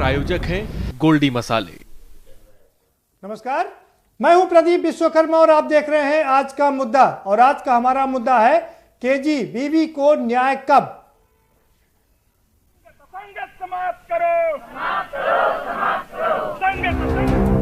प्रायोजक हैं गोल्डी मसाले। नमस्कार, मैं हूं प्रदीप विश्वकर्मा और आप देख रहे हैं आज का मुद्दा। और आज का हमारा मुद्दा है केजीबीवी को न्याय कब। समाप्त करो, समाप्त करो, समाप्त करो।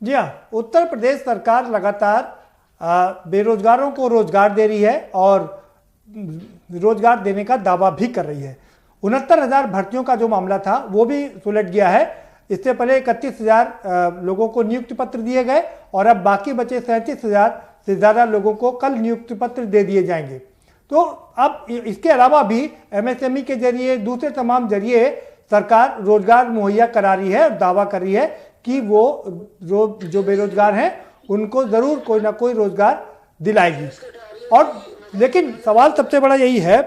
जी हाँ, उत्तर प्रदेश सरकार लगातार बेरोजगारों को रोजगार दे रही है और रोजगार देने का दावा भी कर रही है। 69,000 भर्तियों का जो मामला था वो भी सुलझ गया है। इससे पहले 31,000 लोगों को नियुक्ति पत्र दिए गए और अब बाकी बचे 37,000 से ज़्यादा लोगों को कल नियुक्ति पत्र दे दिए जाएंगे। तो अब इसके अलावा भी एमएसएमई के जरिए दूसरे तमाम जरिए सरकार रोजगार मुहैया करा रही है और दावा कर रही है कि वो जो बेरोजगार हैं उनको जरूर कोई ना कोई रोजगार दिलाएगी। और लेकिन सवाल सबसे बड़ा यही है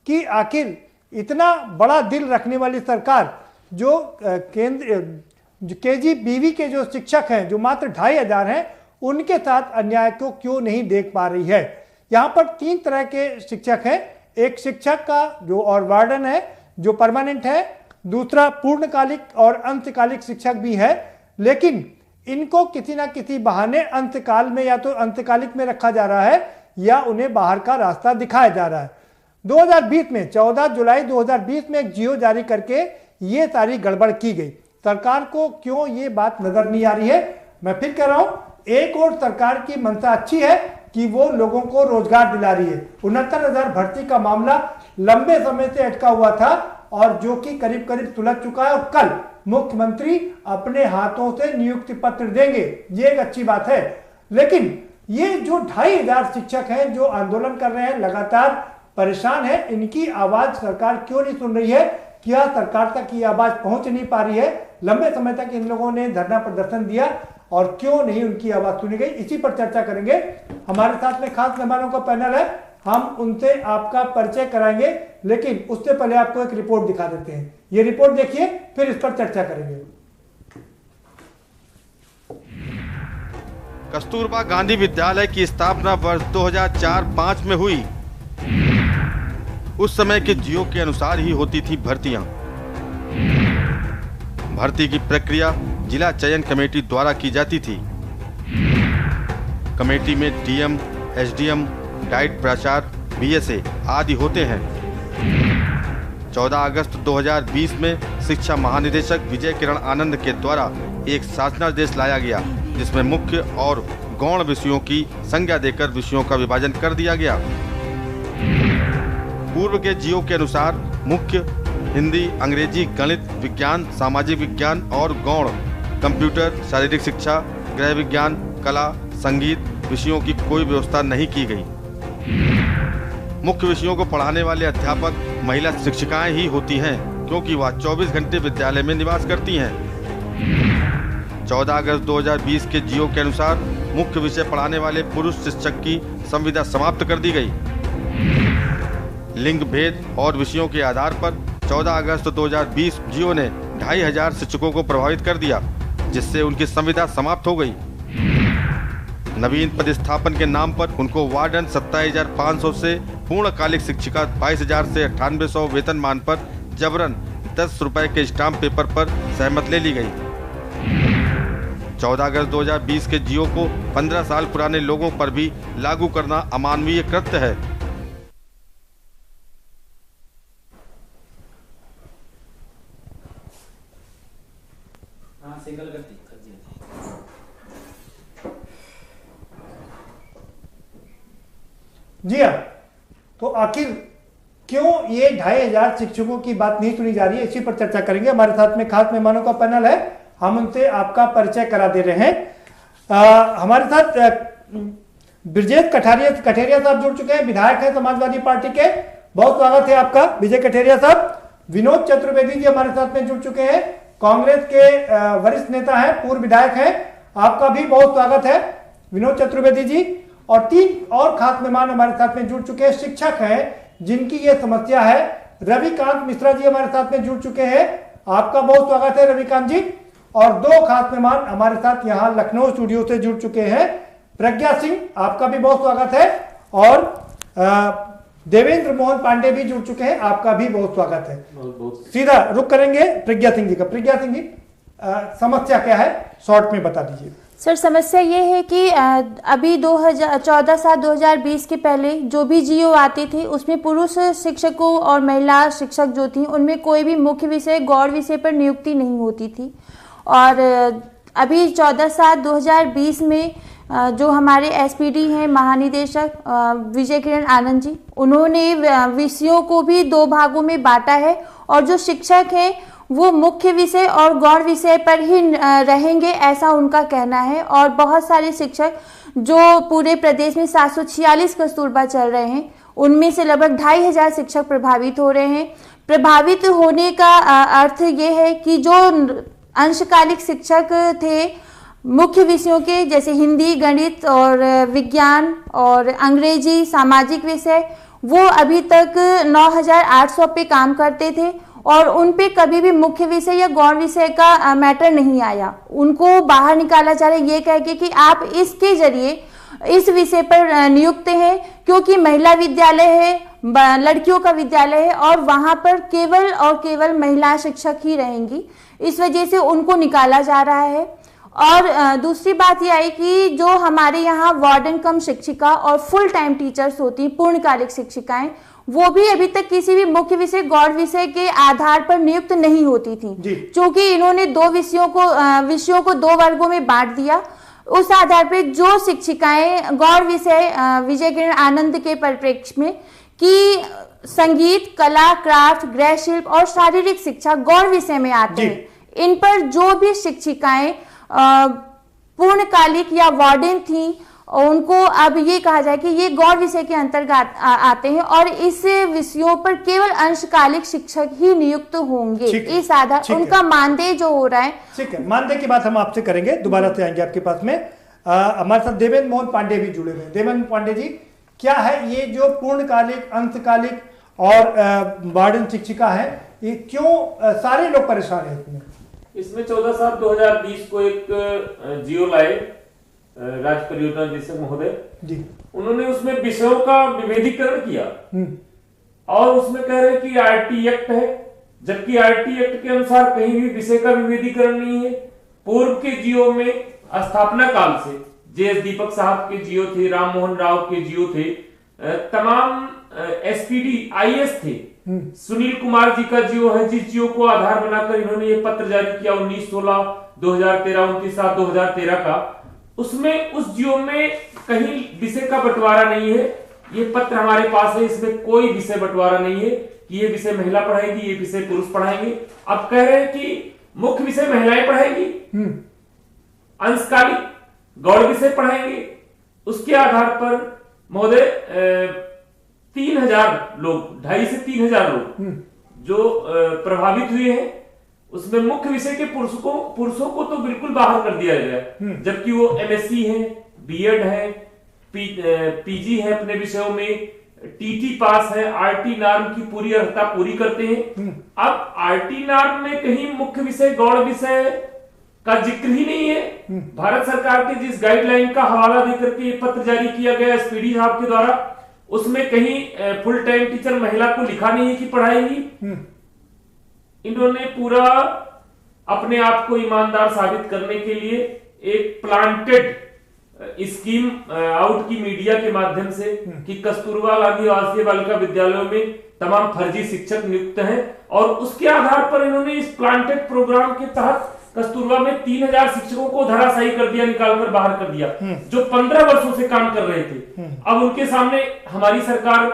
कि आखिर इतना बड़ा दिल रखने वाली सरकार जो केजीबीवी के जो शिक्षक हैं जो मात्र 2,500 हैं उनके साथ अन्याय को क्यों नहीं देख पा रही है। यहाँ पर 3 तरह के शिक्षक हैं। एक शिक्षक का जो और वार्डन है जो परमानेंट है, दूसरा पूर्णकालिक और अंशकालिक शिक्षक भी है, लेकिन इनको किसी ना किसी बहाने अंतकाल में या तो अंतकालिक में रखा जा रहा है या उन्हें बाहर का रास्ता दिखाया जा रहा है। 2020 में 14 जुलाई 2020 में एक जियो जारी करके ये सारी गड़बड़ की गई। सरकार को क्यों ये बात नजर नहीं आ रही है। मैं फिर कह रहा हूं, एक और सरकार की मंशा अच्छी है कि वो लोगों को रोजगार दिला रही है। 69,000 भर्ती का मामला लंबे समय से अटका हुआ था और जो कि करीब करीब सुलझ चुका है और कल मुख्यमंत्री अपने हाथों से नियुक्ति पत्र देंगे। ये एक अच्छी बात है। लेकिन ये जो 2,500 शिक्षक हैं जो आंदोलन कर रहे हैं, लगातार परेशान है, इनकी आवाज सरकार क्यों नहीं सुन रही है। क्या सरकार तक ये आवाज पहुंच नहीं पा रही है। लंबे समय तक इन लोगों ने धरना प्रदर्शन दिया और क्यों नहीं उनकी आवाज सुनी गई, इसी पर चर्चा करेंगे। हमारे साथ में खास मेहमानों का पैनल है, हम उनसे आपका परिचय कराएंगे, लेकिन उससे पहले आपको एक रिपोर्ट दिखा देते हैं। ये रिपोर्ट देखिए, फिर इस पर चर्चा करेंगे। कस्तूरबा गांधी विद्यालय की स्थापना वर्ष 2004-05 में हुई। उस समय के जियो के अनुसार ही होती थी भर्तियां। भर्ती की प्रक्रिया जिला चयन कमेटी द्वारा की जाती थी। कमेटी में डीएम, एसडीएम, डाइट प्राचार्य, बीएसए आदि होते हैं। 14 अगस्त 2020 में शिक्षा महानिदेशक विजय किरण आनंद के द्वारा एक शासनादेश लाया गया जिसमें मुख्य और गौण विषयों की संज्ञा देकर विषयों का विभाजन कर दिया गया। पूर्व के जियो के अनुसार मुख्य हिंदी, अंग्रेजी, गणित, विज्ञान, सामाजिक विज्ञान और गौण कंप्यूटर, शारीरिक शिक्षा, गृह विज्ञान, कला, संगीत विषयों की कोई व्यवस्था नहीं की गई। मुख्य विषयों को पढ़ाने वाले अध्यापक महिला शिक्षिकाएं ही होती हैं क्योंकि वह 24 घंटे विद्यालय में निवास करती हैं। 14 अगस्त 2020 के जियो के अनुसार मुख्य विषय पढ़ाने वाले पुरुष शिक्षक की संविदा समाप्त कर दी गई। लिंग भेद और विषयों के आधार पर 14 अगस्त 2020 जियो ने 2,500 शिक्षकों को प्रभावित कर दिया, जिससे उनकी संविदा समाप्त हो गई। नवीन पदस्थापन के नाम पर उनको वार्डन 27,500 से पूर्णकालिक शिक्षिका 22,000 से 9800 वेतनमान पर जबरन 10 रुपए के स्टाम्प पेपर पर सहमत ले ली गई। 14 अगस्त 2020 के जियो को 15 साल पुराने लोगों पर भी लागू करना अमानवीय कृत्य है। जी हाँ, तो आखिर क्यों ये 2,500 शिक्षकों की बात नहीं सुनी जा रही है, इसी पर चर्चा करेंगे। हमारे साथ में खास मेहमानों का पैनल है, हम उनसे आपका परिचय करा दे रहे हैं। हमारे साथ ब्रजेश कठेरिया साहब जुड़ चुके हैं, विधायक हैं समाजवादी पार्टी के। बहुत स्वागत है आपका विजय कठेरिया साहब। विनोद चतुर्वेदी जी हमारे साथ में जुड़ चुके हैं, कांग्रेस के वरिष्ठ नेता हैं, पूर्व विधायक हैं। आपका भी बहुत स्वागत है विनोद चतुर्वेदी जी। और 3 और खास मेहमान हमारे साथ में जुड़ चुके हैं, शिक्षक हैं जिनकी ये समस्या है रविकांत मिश्रा जी हमारे साथ में जुड़ चुके हैं। आपका बहुत स्वागत है रविकांत जी। और दो खास मेहमान हमारे साथ यहाँ लखनऊ स्टूडियो से जुड़ चुके हैं। प्रज्ञा सिंह, आपका भी बहुत स्वागत है। और देवेंद्र मोहन पांडे भी जुड़ चुके हैं, आपका भी बहुत स्वागत है। सीधा रुक करेंगे प्रज्ञा सिंह जी का। प्रज्ञा सिंह जी, समस्या क्या है, शॉर्ट में बता दीजिए। सर, समस्या ये है कि अभी 2014-2020 के पहले जो भी जीओ आते थे उसमें पुरुष शिक्षकों और महिला शिक्षक जो थी उनमें कोई भी मुख्य विषय गौड़ विषय पर नियुक्ति नहीं होती थी। और अभी 14/7/2020 में जो हमारे एसपीडी हैं महानिदेशक विजय किरण आनंद जी, उन्होंने विषयों को भी 2 भागों में बांटा है और जो शिक्षक हैं वो मुख्य विषय और गौड़ विषय पर ही रहेंगे, ऐसा उनका कहना है। और बहुत सारे शिक्षक जो पूरे प्रदेश में 746 कस्तूरबा चल रहे हैं, उनमें से लगभग 2500 शिक्षक प्रभावित हो रहे हैं। प्रभावित होने का अर्थ ये है कि जो अंशकालिक शिक्षक थे मुख्य विषयों के, जैसे हिंदी, गणित और विज्ञान और अंग्रेजी, सामाजिक विषय, वो अभी तक 9800 पे काम करते थे और उन पे कभी भी मुख्य विषय या गौड़ विषय का मैटर नहीं आया। उनको बाहर निकाला जा रहा है ये कह के कि आप इसके जरिए इस विषय पर नियुक्त हैं, क्योंकि महिला विद्यालय है, लड़कियों का विद्यालय है और वहां पर केवल और केवल महिला शिक्षक ही रहेंगी। इस वजह से उनको निकाला जा रहा है। और दूसरी बात यह है कि जो हमारे यहाँ वार्डन कम शिक्षिका और फुल टाइम टीचर्स होती हैं, पूर्णकालिक शिक्षिकाएं, वो भी अभी तक किसी भी मुख्य विषय गौड़ विषय के आधार पर नियुक्त नहीं होती थी। क्योंकि इन्होंने 2 विषयों को 2 वर्गों में बांट दिया। उस आधार पर जो शिक्षिकाएं गौड़ विषय विजय किरण आनंद के परिप्रेक्ष्य में कि संगीत, कला, क्राफ्ट, गृह शिल्प और शारीरिक शिक्षा गौड़ विषय में आते हैं, इन पर जो भी शिक्षिकाएं पूर्णकालिक या वार्डन थी, उनको अब ये कहा जाए कि ये गौड़ विषय के अंतर्गत आते हैं और इस विषयों पर केवल अंशकालिक शिक्षक ही नियुक्त होंगे। इस आधार उनका मानदेय जो हो रहा है। ठीक है, मानदेय की बात हम आपसे करेंगे, दोबारा से आएंगे आपके पास में। हमारे साथ देवेंद्र मोहन पांडे भी जुड़े हुए हैं। देवेंद्र पांडे जी, क्या है ये जो पूर्णकालिक, अंशकालिक और वार्डन शिक्षिका है, ये क्यों सारे लोग परेशान है इसमें 14/7/2020 को एक जियो लाए राज्य परियोजना निदेशक महोदय जी, उन्होंने उसमें विषयों का विभेदीकरण किया और उसमें कह रहे कि आरटी एक्ट है, जबकि आरटी एक्ट के अनुसार कहीं भी विषय का विभेदीकरण नहीं है। पूर्व के जियो में स्थापना काल से जेएस दीपक साहब के जियो थे, राम मोहन राव के जियो थे, तमाम एसपीडी आईएएस थे। सुनील कुमार जी का जियो है, जिस जियो को आधार बनाकर इन्होंने ये पत्र जारी किया 19/16/2013, 29/7/2013 का, उसमें उस जियो में कहीं विषय का बंटवारा नहीं है। ये पत्र हमारे पास है, इसमें कोई विषय बंटवारा नहीं है कि ये विषय महिला पढ़ाएगी, ये विषय पुरुष पढ़ाएंगे। अब कह रहे हैं कि मुख्य विषय महिलाएं पढ़ाएंगी, अंशकालिक गौड़ विषय पढ़ाएंगे। उसके आधार पर महोदय 3000 लोग, 2500 से 3000 लोग जो प्रभावित हुए हैं, उसमें मुख्य विषय के पुरुषों को तो बिल्कुल बाहर कर दिया गया, जबकि वो एमएससी है, बीएड है, पीजी है, अपने विषयों में टीटी पास है, आरटी नॉर्म की पूरी अर्हता पूरी करते हैं। अब आरटी नॉर्म में कहीं मुख्य विषय गौड़ विषय का जिक्र ही नहीं है। भारत सरकार के जिस गाइडलाइन का हवाला देकर के ये पत्र जारी किया गया एसपीडी साहब के द्वारा, उसमें कहीं फुल टाइम टीचर महिला को लिखा नहीं है कि पढ़ाएगी। इन्होंने पूरा अपने आप को ईमानदार साबित करने के लिए एक प्लांटेड स्कीम आउट की मीडिया के माध्यम से कि कस्तूरबा गांधी आवासीय बालिका विद्यालयों में तमाम फर्जी शिक्षक नियुक्त हैं, और उसके आधार पर इन्होंने इस प्लांटेड प्रोग्राम के तहत कस्तूरबा में 3000 शिक्षकों को धराशायी कर दिया, निकालकर बाहर कर दिया, जो 15 वर्षों से काम कर रहे थे। अब उनके सामने हमारी सरकार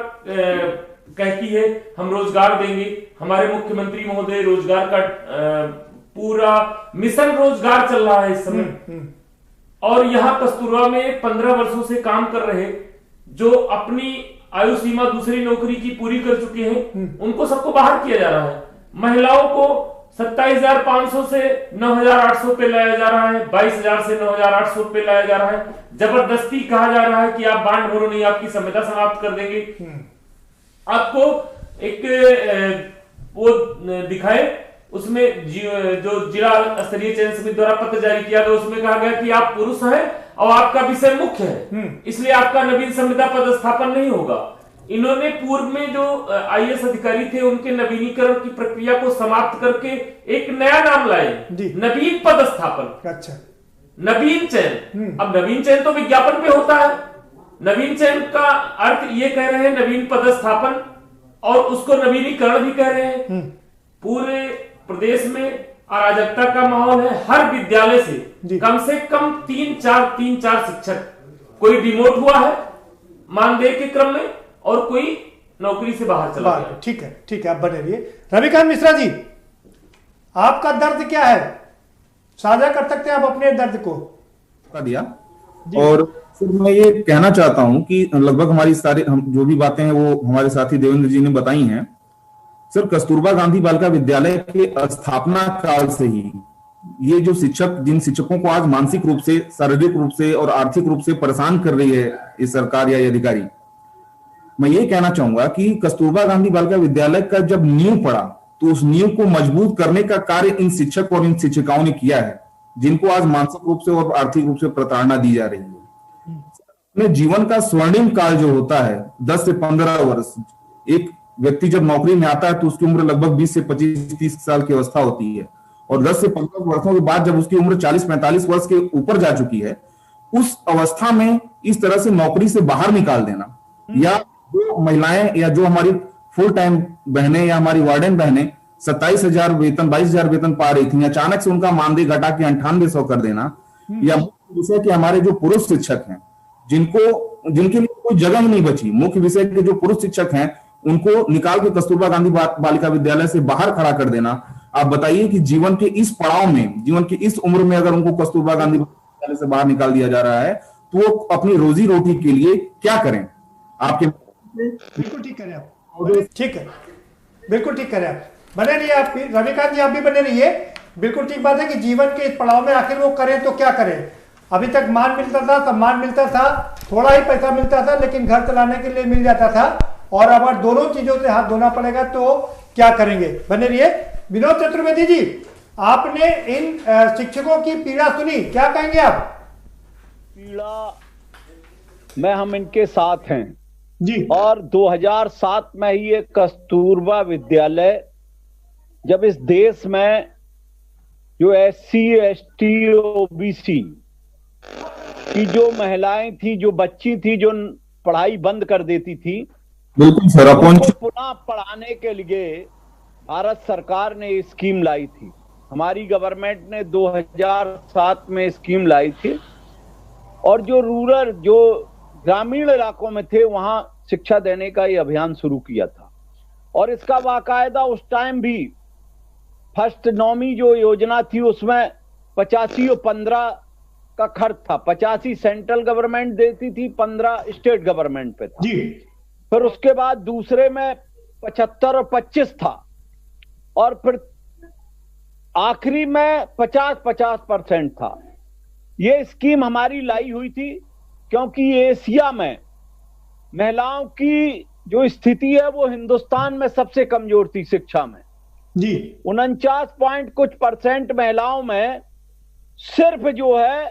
कहती है हम रोजगार देंगे, हमारे मुख्यमंत्री महोदय रोजगार का पूरा मिशन रोजगार चल रहा है इस समय, और यहाँ कस्तूरबा में 15 वर्षों से काम कर रहे जो अपनी आयु सीमा दूसरी नौकरी की पूरी कर चुके हैं, उनको सबको बाहर किया जा रहा है। महिलाओं को 27,500 से 9,800 पे लाया जा रहा है, 22,000 से 9,800 पे लाया जा रहा है। जबरदस्ती कहा जा रहा है कि आप बांड भरो नहीं, आपकी संविदा समाप्त कर देंगे। आपको एक वो दिखाए, उसमें जो जिला स्तरीय चयन समिति द्वारा पत्र जारी किया गया, उसमें कहा गया कि आप पुरुष हैं और आपका विषय मुख्य है, इसलिए आपका नवीन संविदा पदस्थापन नहीं होगा। इन्होंने पूर्व में जो आईएएस अधिकारी थे उनके नवीनीकरण की प्रक्रिया को समाप्त करके एक नया नाम लाए, नवीन पदस्थापन। अच्छा, नवीन चयन। अब नवीन चयन तो विज्ञापन पे होता है, नवीन चयन का अर्थ ये कह रहे हैं नवीन पदस्थापन, और उसको नवीनीकरण भी कह रहे हैं। पूरे प्रदेश में अराजकता का माहौल है। हर विद्यालय से कम तीन चार शिक्षक, कोई डिमोट हुआ है मानदेय के क्रम में और कोई नौकरी से बाहर चला गया। ठीक है, ठीक है, आप बने रहिए। रविकांत मिश्रा जी, आपका दर्द क्या है, साझा कर सकते हैं आप अपने दर्द को? दिया। और फिर मैं ये कहना चाहता हूं कि लगभग हमारी हम जो भी बातें हैं वो हमारे साथी देवेंद्र जी ने बताई हैं। सर, कस्तूरबा गांधी बालिका विद्यालय के स्थापना काल से ही ये जो जिन शिक्षकों को आज मानसिक रूप से, शारीरिक रूप से और आर्थिक रूप से परेशान कर रही है इस सरकार या ये अधिकारी, मैं ये कहना चाहूंगा कि कस्तूरबा गांधी बालिका विद्यालय का जब नींव पड़ा तो उस नींव को मजबूत करने का कार्य इन शिक्षक और इन शिक्षिकाओं ने किया है, जिनको आज मानसिक रूप से और आर्थिक रूप से प्रताड़ना दी जा रही है। अपने जीवन का स्वर्णिम काल जो होता है 10 से 15 वर्ष, एक व्यक्ति जब नौकरी में आता है तो उसकी उम्र लगभग 20 से 25-30 साल की अवस्था होती है, और 10 से 15 वर्षों के बाद जब उसकी उम्र 40-45 वर्ष के ऊपर जा चुकी है, उस अवस्था में इस तरह से नौकरी से बाहर निकाल देना, या जो महिलाएं या जो हमारी फुल टाइम बहनें या हमारी वार्डन बहनें 27,000 वेतन 22,000 वेतन पा रही थी, अचानक से उनका मानदेय घटा के 9800 कर देना, या मुख्य विषय के हमारे जो पुरुष शिक्षक हैं जिनके लिए कोई जगह ही नहीं बची, मुख्य विषय के जो पुरुष शिक्षक हैं उनको निकाल के कस्तूरबा गांधी बालिका विद्यालय से बाहर खड़ा कर देना। आप बताइए कि जीवन के इस पड़ाव में, जीवन की इस उम्र में अगर उनको कस्तूरबा गांधी विद्यालय से बाहर निकाल दिया जा रहा है तो वो अपनी रोजी रोटी के लिए क्या करें? आपके बिल्कुल ठीक करें आप, ठीक है, बिल्कुल ठीक करें आप, बने रहिए आप। रविकांत जी, आप भी बने रहिए। बिल्कुल ठीक बात है कि जीवन के इस पड़ाव में आखिर वो करें तो क्या करें। अभी तक मान मिलता था, सम्मान मिलता था, थोड़ा ही पैसा मिलता था, लेकिन घर चलाने के लिए मिल जाता था, और अगर दोनों चीजों से हाथ धोना पड़ेगा तो क्या करेंगे? बने रहिए। विनोद चतुर्वेदी जी, आपने इन शिक्षकों की पीड़ा सुनी, क्या कहेंगे आप? पीड़ा में हम इनके साथ हैं जी। और 2007 में ही ये कस्तूरबा विद्यालय, जब इस देश में जो SC ST OBC की जो महिलाएं थी, जो बच्ची थी, जो पढ़ाई बंद कर देती थी, बिल्कुल सर, पुनः पढ़ाने के लिए भारत सरकार ने स्कीम लाई थी। हमारी गवर्नमेंट ने 2007 में स्कीम लाई थी, और जो रूरल, जो ग्रामीण इलाकों में थे, वहां शिक्षा देने का ये अभियान शुरू किया था। और इसका बाकायदा उस टाइम भी फर्स्ट नौवीं जो योजना थी उसमें 85 और 15 का खर्च था। 85 सेंट्रल गवर्नमेंट देती थी, 15 स्टेट गवर्नमेंट पे था जी। फिर उसके बाद दूसरे में 75 और 25 था, और फिर आखिरी में 50-50% था। ये स्कीम हमारी लाई हुई थी क्योंकि एशिया में महिलाओं की जो स्थिति है वो हिंदुस्तान में सबसे कमजोर थी शिक्षा में जी। 49% महिलाओं में सिर्फ जो है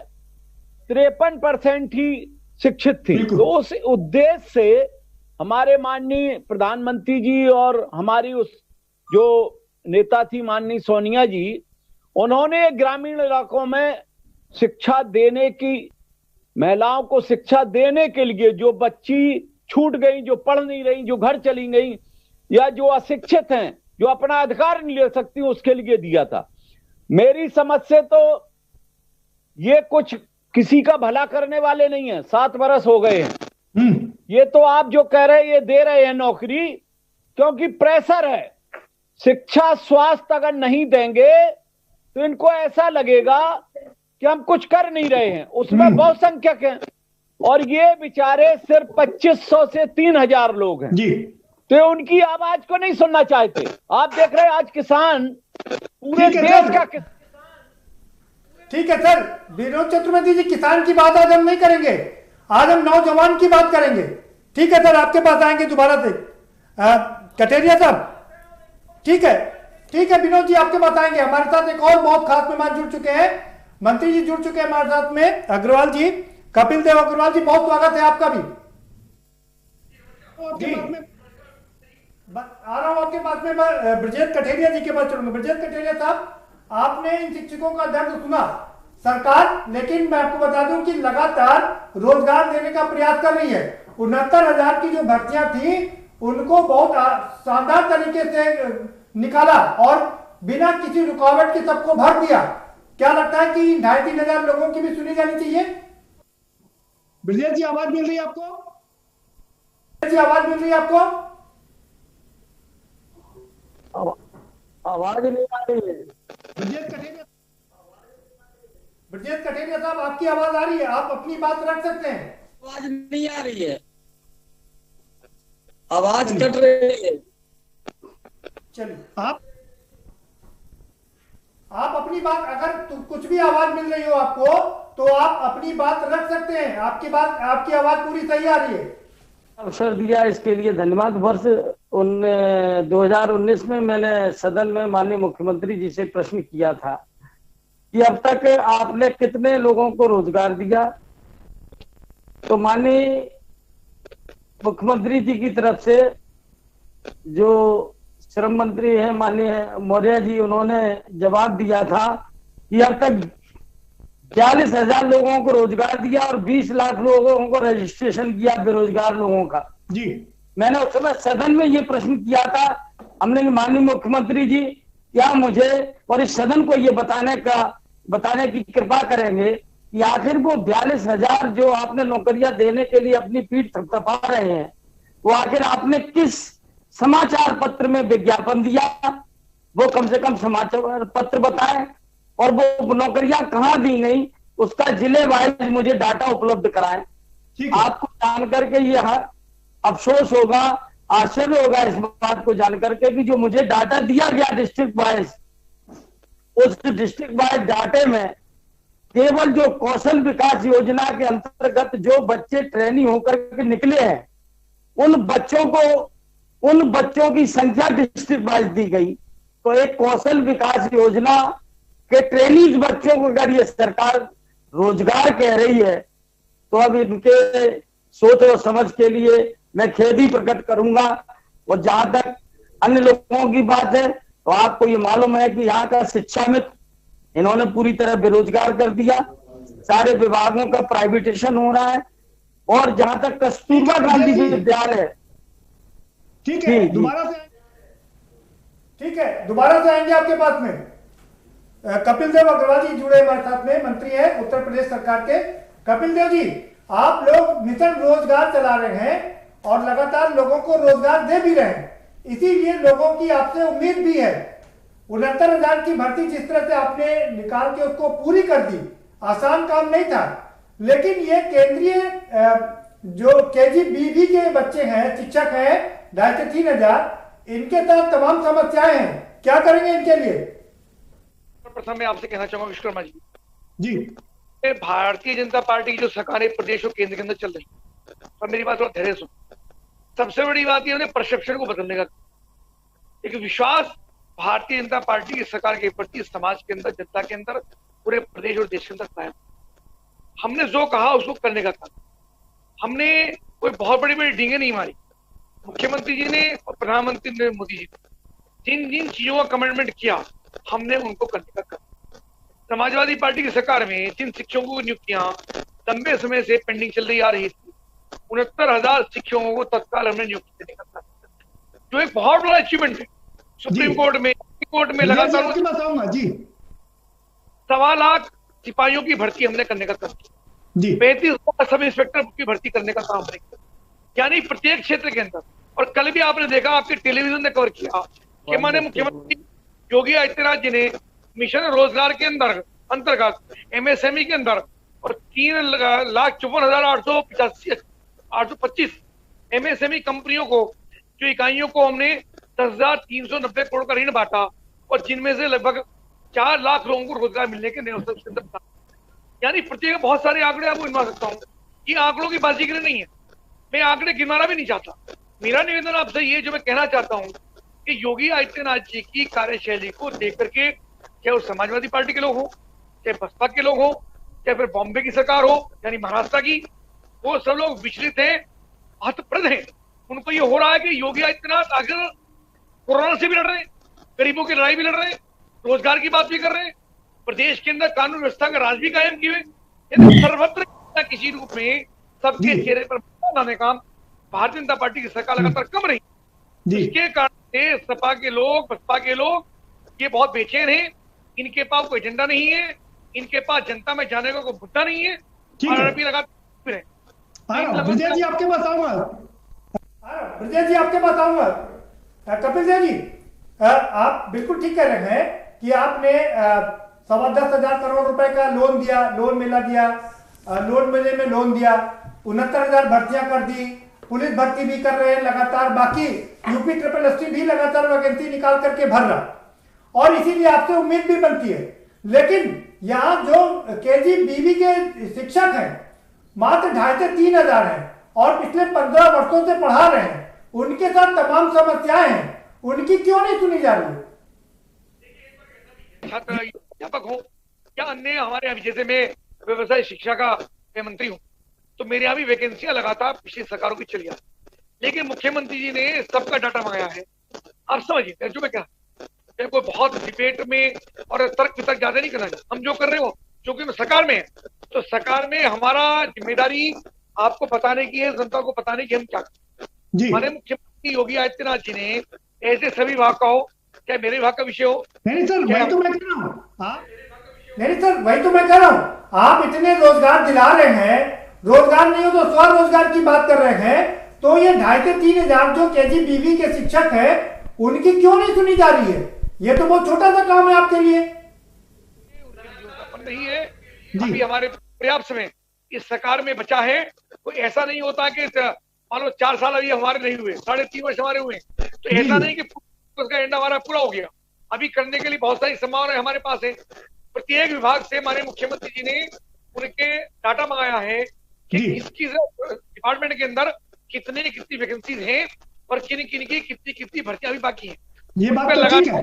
53% ही शिक्षित थी। तो उस उद्देश्य से हमारे माननीय प्रधानमंत्री जी और हमारी उस जो नेता थी माननीय सोनिया जी, उन्होंने ग्रामीण इलाकों में शिक्षा देने की, महिलाओं को शिक्षा देने के लिए, जो बच्ची छूट गई, जो पढ़ नहीं रही, जो घर चली गई, या जो अशिक्षित हैं, जो अपना अधिकार नहीं ले सकती, उसके लिए दिया था। मेरी समझ से तो ये कुछ किसी का भला करने वाले नहीं है। 7 वर्ष हो गए हैं। ये तो आप जो कह रहे हैं ये दे रहे हैं नौकरी क्योंकि प्रेशर है। शिक्षा स्वास्थ्य अगर नहीं देंगे तो इनको ऐसा लगेगा कि हम कुछ कर नहीं रहे हैं। उसमें बहुसंख्यक हैं और ये बेचारे सिर्फ 2500 से 3000 लोग हैं जी। तो उनकी आवाज को नहीं सुनना चाहते। आप देख रहे हैं आज किसान पूरे देश का ठीक है सर। विनोद चतुर्वेदी जी, किसान की बात आज हम नहीं करेंगे, आज हम नौजवान की बात करेंगे। ठीक है सर, आपके पास आएंगे दोबारा से। कटेरिया साहब, ठीक है विनोद जी, आपके बात आएंगे। हमारे साथ एक और बहुत खास मेहमान जुड़ चुके हैं, मंत्री जी जुड़ चुके हैं हमारे साथ में, अग्रवाल जी, कपिल देव अग्रवाल जी, बहुत स्वागत है आपका भी। जी आ रहा हूं आपके पास में, मैं ब्रजेश कटेरिया जी के पास चलूंगा। ब्रजेश कटेरिया साहब, आपने इन शिक्षकों का दर्द सुना, सरकार लेकिन मैं आपको बता दूं कि लगातार रोजगार देने का प्रयास कर रही है। 69,000 की जो भर्तियां थी उनको बहुत शानदार तरीके से निकाला और बिना किसी रुकावट के सबको भर दिया। क्या लगता है कि 2,500 लोगों की भी सुनी जानी चाहिए? ब्रजेश जी आवाज मिल रही है आपको? आवाज मिल रही है आपको? आवाज नहीं आ रही है। ब्रजेश कटेरिया साहब, आपकी आवाज आ रही है, आप अपनी बात रख सकते हैं। आवाज नहीं आ रही है, आवाज कट रही है। चलिए आप अपनी बात, अगर कुछ भी आवाज मिल रही हो आपको तो आप अपनी बात रख सकते हैं। आपकी आवाज पूरी सही आ रही है। अवसर दिया इसके लिए धन्यवाद। वर्ष 2019 में मैंने सदन में माननीय मुख्यमंत्री जी से प्रश्न किया था कि अब तक आपने कितने लोगों को रोजगार दिया, तो माननीय मुख्यमंत्री जी की तरफ से जो श्रम मंत्री है माननीय मौर्य जी, उन्होंने जवाब दिया था कि अब तक 42,000 लोगों को रोजगार दिया और 20 लाख लोगों को रजिस्ट्रेशन किया बेरोजगार लोगों का। जी मैंने उस समय सदन में ये प्रश्न किया था, हमने माननीय मुख्यमंत्री जी क्या मुझे और इस सदन को ये बताने की कृपा करेंगे कि आखिर वो 42,000 जो आपने नौकरियां देने के लिए अपनी पीठ थपथपा रहे हैं, वो आखिर आपने किस समाचार पत्र में विज्ञापन दिया, वो कम से कम समाचार पत्र बताएं, और वो नौकरियां कहाँ दी गई उसका जिले वाइज मुझे डाटा उपलब्ध कराएं। आपको जानकर के ये अफसोस होगा, आश्चर्य होगा इस बात को जानकर के कि जो मुझे डाटा दिया गया डिस्ट्रिक्ट वाइज, उस डिस्ट्रिक्ट वाइज डाटे में केवल जो कौशल विकास योजना के अंतर्गत जो बच्चे ट्रेनिंग होकर के निकले हैं, उन बच्चों की संख्या डिस्ट्रिक्ट वाइज दी गई। तो एक कौशल विकास योजना के ट्रेनिंग बच्चों को अगर ये सरकार रोजगार कह रही है, तो अब इनके सोच और समझ के लिए मैं खेद ही प्रकट करूंगा। और जहां तक अन्य लोगों की बात है, तो आपको ये मालूम है कि यहाँ का शिक्षा मित्र इन्होंने पूरी तरह बेरोजगार कर दिया, सारे विभागों का प्राइवेटेशन हो रहा है। और जहां तक कस्तूरबा गांधी विद्यालय, ठीक है दोबारा से आएंगे आपके पास में। कपिल देव अग्रवाल जी जुड़े हमारे साथ में, मंत्री हैं उत्तर प्रदेश सरकार के। कपिल देव जी, आप लोग मिशन रोजगार चला रहे हैं और लगातार लोगों को रोजगार दे भी रहे हैं, इसीलिए लोगों की आपसे उम्मीद भी है। 69,000 की भर्ती जिस तरह से आपने निकाल के उसको पूरी कर दी, आसान काम नहीं था। लेकिन ये केंद्रीय जो KG-BV के बच्चे हैं, शिक्षक हैं 2,500 से 3,000, इनके साथ तमाम समस्याएं हैं, क्या करेंगे इनके लिए? प्रथम मैं आपसे कहना चाहूंगा विश्वकर्मा जी, भारतीय जनता पार्टी की जो सरकारें प्रदेश और केंद्र के अंदर चल रही है, और मेरी बात थोड़ा धैर्य सुन, सबसे बड़ी बात यह है परसेप्शन को बदलने का एक विश्वास भारतीय जनता पार्टी की सरकार के प्रति समाज के अंदर, जनता के अंदर, पूरे प्रदेश और देश के अंदर कायम। हमने जो कहा उसको करने का काम, हमने कोई बहुत बड़ी बड़ी डींगे नहीं मारी। मुख्यमंत्री जी ने और प्रधानमंत्री नरेंद्र मोदी जी ने जिन जिन चीजों का कमिटमेंट किया, हमने उनको करने का काम। समाजवादी पार्टी की सरकार में जिन शिक्षकों की नियुक्तियां लंबे समय से पेंडिंग चल रही आ रही थी, 69,000 शिक्षकों को तत्काल हमने नियुक्ति देने का काम, जो एक बहुत बड़ा अचीवमेंट है। सुप्रीम कोर्ट में लगातार 1.25 लाख सिपाहियों की भर्ती हमने करने का काम किया, 35,000 सब इंस्पेक्टर की भर्ती करने का काम हमने किया, यानी प्रत्येक क्षेत्र के अंदर। और कल भी आपने देखा, आपके टेलीविजन ने कवर किया कि माननीय मुख्यमंत्री योगी आदित्यनाथ जी ने मिशन रोजगार के अंतर्गत MSME के अंदर और 3,54,825 MSME कंपनियों को, जो इकाइयों को हमने 10,390 करोड़ का ऋण बांटा, और जिनमें से लगभग 4 लाख लोगों को रोजगार मिलने के नए अवसर के अंदर था। यानी प्रत्येक बहुत सारे आंकड़े आपको गिनवा सकता हूँ, ये आंकड़ों की बाजीगरी नहीं है, मैं आंकड़े गिनवाना भी नहीं चाहता। मेरा निवेदन आपसे ये जो मैं कहना चाहता हूँ कि योगी आदित्यनाथ जी की कार्यशैली को देख करके, चाहे वो समाजवादी पार्टी के लोग हो, चाहे बसपा के लोग हो, चाहे फिर बॉम्बे की सरकार हो यानी महाराष्ट्र की, वो सब लोग विचलित हैं, हतप्रद हैं। उनको ये हो रहा है कि योगी आदित्यनाथ आखिर कोरोना से भी लड़ रहे हैं, गरीबों की लड़ाई भी लड़ रहे हैं, रोजगार की बात भी कर रहे हैं, प्रदेश के अंदर कानून व्यवस्था का राज भी कायम किए हुए, सर्वत्र किसी रूप में सबके चेहरे पर लाने काम भारतीय जनता पार्टी की सरकार लगातार कम रही। इसके कारण से सपा के लोग, बसपा के लोग ये बहुत बेचैन हैं। इनके पास कोई एजेंडा नहीं है, इनके पास जनता में जाने का कोई मुद्दा नहीं है। ब्रजेश जी आपके पास आऊंगा, ब्रजेश जी आपके पास आऊंगा। कपिल देव जी, आप बिल्कुल ठीक कह रहे हैं कि आपने 10,15,000 करोड़ रुपए का लोन दिया, लोन मेला दिया, लोन मेले में लोन दिया, 69,000 भर्तियां कर दी, पुलिस भर्ती भी कर रहे हैं लगातार, बाकी यूपी SSS भी लगातार वैकेंसी निकाल करके भर रहा और इसीलिए आपसे उम्मीद भी बनती है। लेकिन यहाँ जो KGBV के शिक्षक हैं मात्र 2,500 से 3,000 हैं और पिछले 15 वर्षों से पढ़ा रहे हैं, उनके साथ तमाम समस्याएं हैं, उनकी क्यों नहीं सुनी जा रही है? छात्र अध्यापक हो या अन्य हमारे अभी जैसे मैं व्यवसाय शिक्षा का मंत्री हूँ, तो मेरे यहाँ भी वैकेंसियां लगातार पिछली सरकारों की चली आ, लेकिन मुख्यमंत्री जी ने सबका डाटा मंगाया है। आप समझिए जो मैं क्या कोई बहुत डिबेट में और तर्क वितर्क ज्यादा नहीं करना है। हम जो कर रहे हो क्योंकि सरकार में है, तो सरकार में हमारा जिम्मेदारी आपको बताने की है, जनता को बताने की हम क्या करें। हमारे मुख्यमंत्री योगी आदित्यनाथ जी ने ऐसे सभी विभाग का हो, चाहे मेरे विभाग का विषय हो। नहीं सर, वही तो मैं कह रहा हूँ। नहीं सर, वही तो मैं कह रहा हूँ, आप इतने रोजगार दिला रहे हैं, रोजगार नहीं हो तो स्वरोजगार की बात कर रहे हैं, तो ये 2,500 से 3,000 जो KGBV के शिक्षक हैं उनकी क्यों नहीं सुनी जा रही है? ये तो बहुत छोटा सा काम है आपके लिए। नहीं है अभी हमारे पर्याप्त समय इस सरकार में बचा है। कोई ऐसा नहीं होता कि मान लो 4 साल अभी हमारे नहीं हुए, 3.5 वर्ष हमारे हुए, तो ऐसा नहीं कि उसका एजेंडा हमारा पूरा हो गया। अभी करने के लिए बहुत सारी संभावनाएं हमारे पास है। प्रत्येक विभाग से हमारे मुख्यमंत्री जी ने उनके डाटा मंगाया है कि इसकी डिपार्टमेंट के अंदर कितनी वैकेंसीज हैं और किन की कितनी भर्तियां अभी बाकी हैं। ये बात तो ठीक है,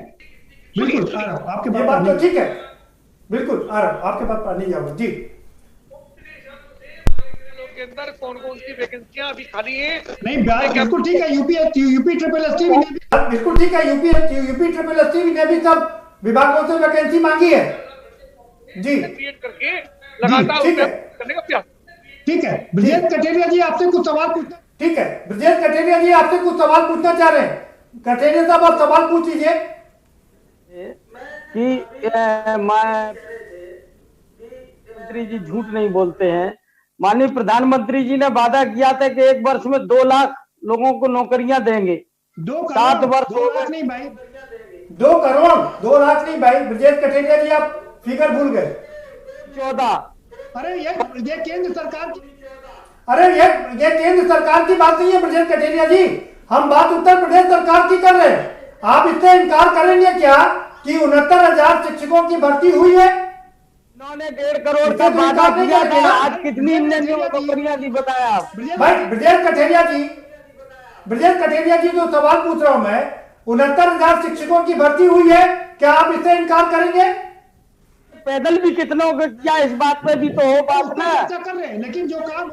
बिल्कुल आपके बात तो ठीक है, बिल्कुल आपके बात पर नहीं जाऊंगा जी। के अंदर कौन सी वैकेंसियां अभी खाली हैं? नहीं बिल्कुल ठीक है, यूपी SSS बिल्कुल ठीक है, यूपी SSS ने भी सब विभागों से वैकेंसी मांगी है जी, क्रिएट करके लगातार करने का प्रयास। ठीक है ब्रजेश कटेरिया जी आपसे कुछ सवाल पूछना, ठीक है ब्रजेश कटेरिया जी आपसे कुछ सवाल पूछना चाह रहे हैं। कटेरिया साहब आप सवाल पूछ लीजिए। कि मंत्री जी झूठ नहीं बोलते हैं। माननीय प्रधानमंत्री जी ने वादा किया था कि 1 वर्ष में 2 लाख लोगों को नौकरियां देंगे। 7 वर्ष हो गए नहीं भाई, 2 करोड़ 2 लाख नहीं भाई। ब्रजेश कटेरिया जी आप फिगर भूल गए। 14। अरे ये केंद्र सरकार की, अरे ये केंद्र सरकार की बात नहीं है ब्रजेश कटेरिया जी, हम बात उत्तर प्रदेश सरकार की कर रहे हैं। आप इससे इनकार करेंगे क्या कि 69,000 शिक्षकों की भर्ती हुई है? उन्होंने 1.5 करोड़ का वादा किया था, आज कितनी नौकरियां दी बताया आप? भाई ब्रजेश कटेरिया जी जो सवाल पूछ रहा हूं मैं, 69,000 शिक्षकों की भर्ती हुई है, क्या आप इससे इनकार करेंगे? पैदल भी कितनों को क्या, इस बात पे भी तो हो बात ना। चर्चा कर रहे हैं लेकिन जो काम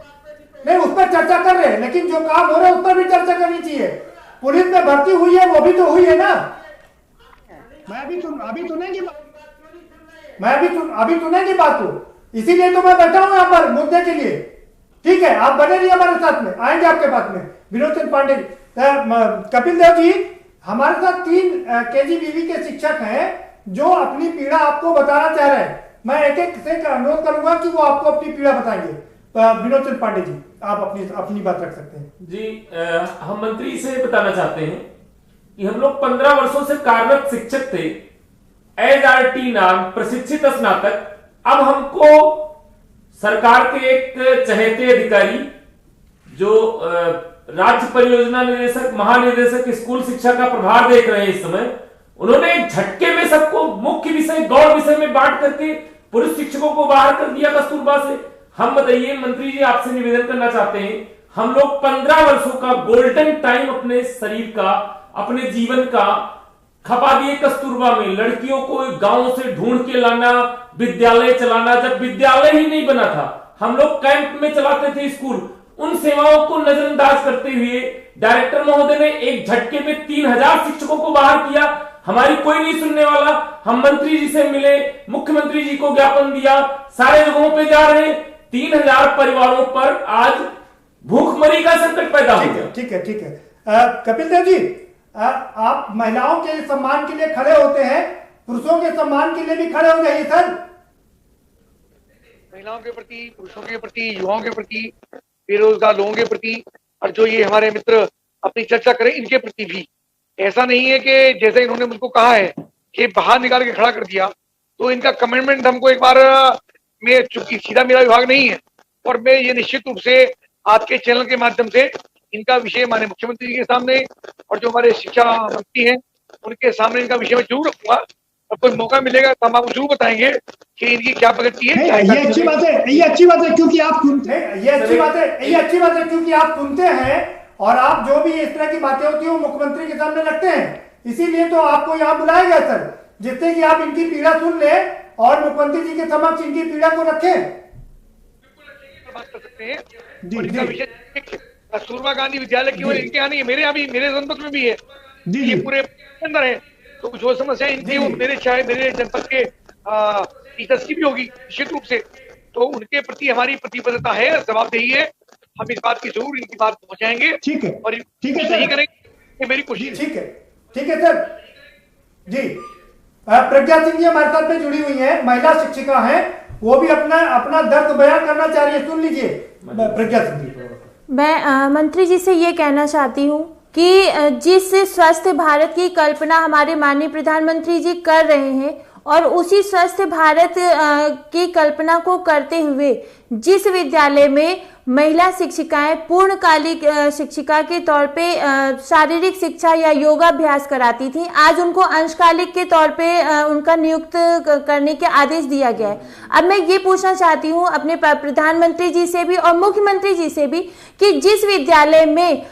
नहीं उस पर चर्चा कर रहे हैं, लेकिन जो काम हो रहा है उस पर भी चर्चा करनी चाहिए। पुलिस में भर्ती हुई है, वो भी तो हुई है ना। मैं अभी सुनने की बात हूँ, इसीलिए तो मैं बैठा हूँ यहाँ पर मुद्दे के लिए। ठीक है, आप बने रहिए हमारे साथ में, आएंगे आपके पास में। विनोद चंद्र पांडे, कपिल देव जी, हमारे साथ 3 KGBV के शिक्षक हैं जो अपनी पीड़ा आपको बताना चाह रहे हैं। मैं एक से अनुरोध करूंगा कि वो आपको अपनी पीड़ा बताएंगे। विनोद चंद्र पांडे जी, आप अपनी बात रख सकते हैं जी। हम मंत्री से बताना चाहते हैं कि हम लोग 15 वर्षों से कार्यरत शिक्षक थे, HRT नाम प्रशिक्षित स्नातक। अब हमको सरकार के एक चहेते अधिकारी जो राज्य परियोजना निदेशक, महानिदेशक स्कूल शिक्षा का प्रभार देख रहे हैं इस समय, उन्होंने एक झटके में सबको मुख्य विषय गौर विषय में बांट करके पुरुष शिक्षकों को बाहर कर दिया कस्तूरबा से। हम बताइए मंत्री जी, आपसे निवेदन करना चाहते हैं, हम लोग 15 वर्षों का गोल्डन टाइम अपने शरीर का, अपने जीवन का खपा दिए कस्तूरबा में। लड़कियों को गांव से ढूंढ के लाना, विद्यालय चलाना, जब विद्यालय ही नहीं बना था, हम लोग कैंप में चलाते थे स्कूल। उन सेवाओं को नजरअंदाज करते हुए डायरेक्टर महोदय ने एक झटके में 3000 शिक्षकों को बाहर किया। हमारी कोई नहीं सुनने वाला। हम मंत्री जी से मिले, मुख्यमंत्री जी को ज्ञापन दिया, सारे जगहों पे जा रहे। 3000 परिवारों पर आज भूखमरी का संकट पैदा हो गया। ठीक है, ठीक है। कपिल देव जी, आप महिलाओं के सम्मान के लिए खड़े होते हैं, पुरुषों के सम्मान के लिए भी खड़े हो जाइए सर। महिलाओं के प्रति, पुरुषों के प्रति, युवाओं के प्रति, बेरोजगार लोगों के प्रति, और जो ये हमारे मित्र अपनी चर्चा करें इनके प्रति भी। ऐसा नहीं है कि जैसे इन्होंने मुझको कहा है कि बाहर निकाल के खड़ा कर दिया, तो इनका कमिटमेंट हमको एक बार में, चूंकि सीधा मेरा विभाग नहीं है, और मैं ये निश्चित रूप से आपके चैनल के माध्यम से इनका विषय माननीय मुख्यमंत्री जी के सामने और जो हमारे शिक्षा मंत्री हैं उनके सामने इनका विषय में जरूर रखूंगा। और कोई मौका मिलेगा तो हम आपको जरूर बताएंगे कि इनकी क्या प्रगति है। ये अच्छी बात है, ये अच्छी बात है क्योंकि आप सुनते हैं, ये अच्छी बात है, ये अच्छी बात है क्योंकि आप सुनते हैं और आप जो भी इस तरह की बातें होती है वो मुख्यमंत्री के सामने रखते हैं। इसीलिए तो आपको यहाँ बुलाया गया सर, जिससे कि आप इनकी पीड़ा सुन ले और मुख्यमंत्री जी के समक्ष इनकी पीड़ा को रखें। बात कर सकते हैं। इनका विषय कस्तूरबा गांधी विद्यालय की, इनके यहाँ नहीं है, मेरे यहाँ भी, मेरे जनपद में भी है, ये पूरे अंदर है। तो जो समस्या इनकी वो मेरे चाहे मेरे जनपद के टीचर्स की भी होगी निश्चित रूप से। तो उनके प्रति हमारी प्रतिबद्धता है, जवाबदेही है। हम इस बात की जरूर इनकी बात पहुंचाएंगे। ठीक है, और ठीक है, नहीं करेंगे मेरी कोशिश। ठीक है, ठीक है सर जी। प्रज्ञा सिंह जी हमारे साथ में जुड़ी हुई है, महिला शिक्षिका हैं, वो भी अपना दर्द बयान करना चाह रही है। सुन लीजिए प्रज्ञा सिंह जी। मैं मंत्री जी से ये कहना चाहती हूँ कि जिस स्वस्थ भारत की कल्पना हमारे माननीय प्रधानमंत्री जी कर रहे हैं और उसी स्वस्थ भारत की कल्पना को करते हुए जिस विद्यालय में महिला शिक्षिकाएं पूर्णकालिक शिक्षिका के तौर पे शारीरिक शिक्षा या योगाभ्यास कराती थी, आज उनको अंशकालिक के तौर पे उनका नियुक्त करने के आदेश दिया गया है। अब मैं ये पूछना चाहती हूँ अपने प्रधानमंत्री जी से भी और मुख्यमंत्री जी से भी कि जिस विद्यालय में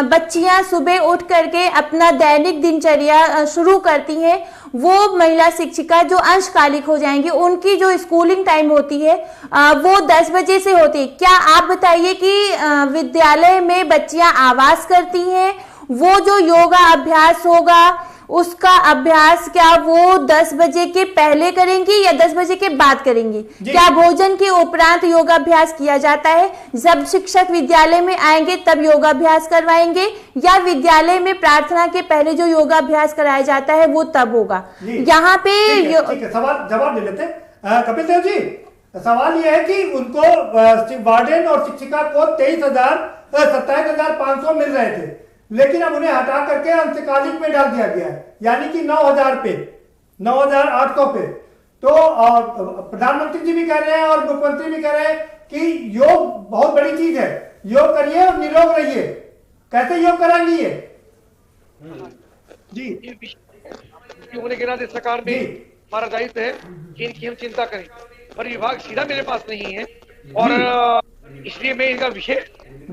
बच्चियां सुबह उठ करके अपना दैनिक दिनचर्या शुरू करती हैं, वो महिला शिक्षिका जो अंशकालिक हो जाएंगी, उनकी जो स्कूलिंग टाइम होती है वो 10 बजे से होती है। क्या आप बताइए कि विद्यालय में बच्चियां आवाज करती हैं, वो जो योगा अभ्यास होगा उसका अभ्यास क्या वो 10 बजे के पहले करेंगी या 10 बजे के बाद करेंगी? क्या भोजन के उपरांत योगाभ्यास किया जाता है? जब शिक्षक विद्यालय में आएंगे तब योगाभ्यास करवाएंगे या विद्यालय में प्रार्थना के पहले जो योगाभ्यास कराया जाता है वो तब होगा? यहाँ पे सवाल जवाब दे लेते हैं कपिल देव जी। सवाल यह है कि उनको वार्डन और शिक्षिका को 27,500 मिल रहे थे, लेकिन अब उन्हें हटा करके अंशकालिक में डाल दिया गया है, यानी कि 9,000 पे, 9,800 पे। तो प्रधानमंत्री जी भी कह रहे हैं और मुख्यमंत्री भी कह रहे हैं कि योग बहुत बड़ी चीज है, योग करिए और निरोग रहिए। कैसे योग कराएंगी ये जी? होने के नाते सरकार में हमारा दायित्व है कि इनकी हम चिंता करें, पर विभाग सीधा मेरे पास नहीं है और इसलिए मैं इनका विषय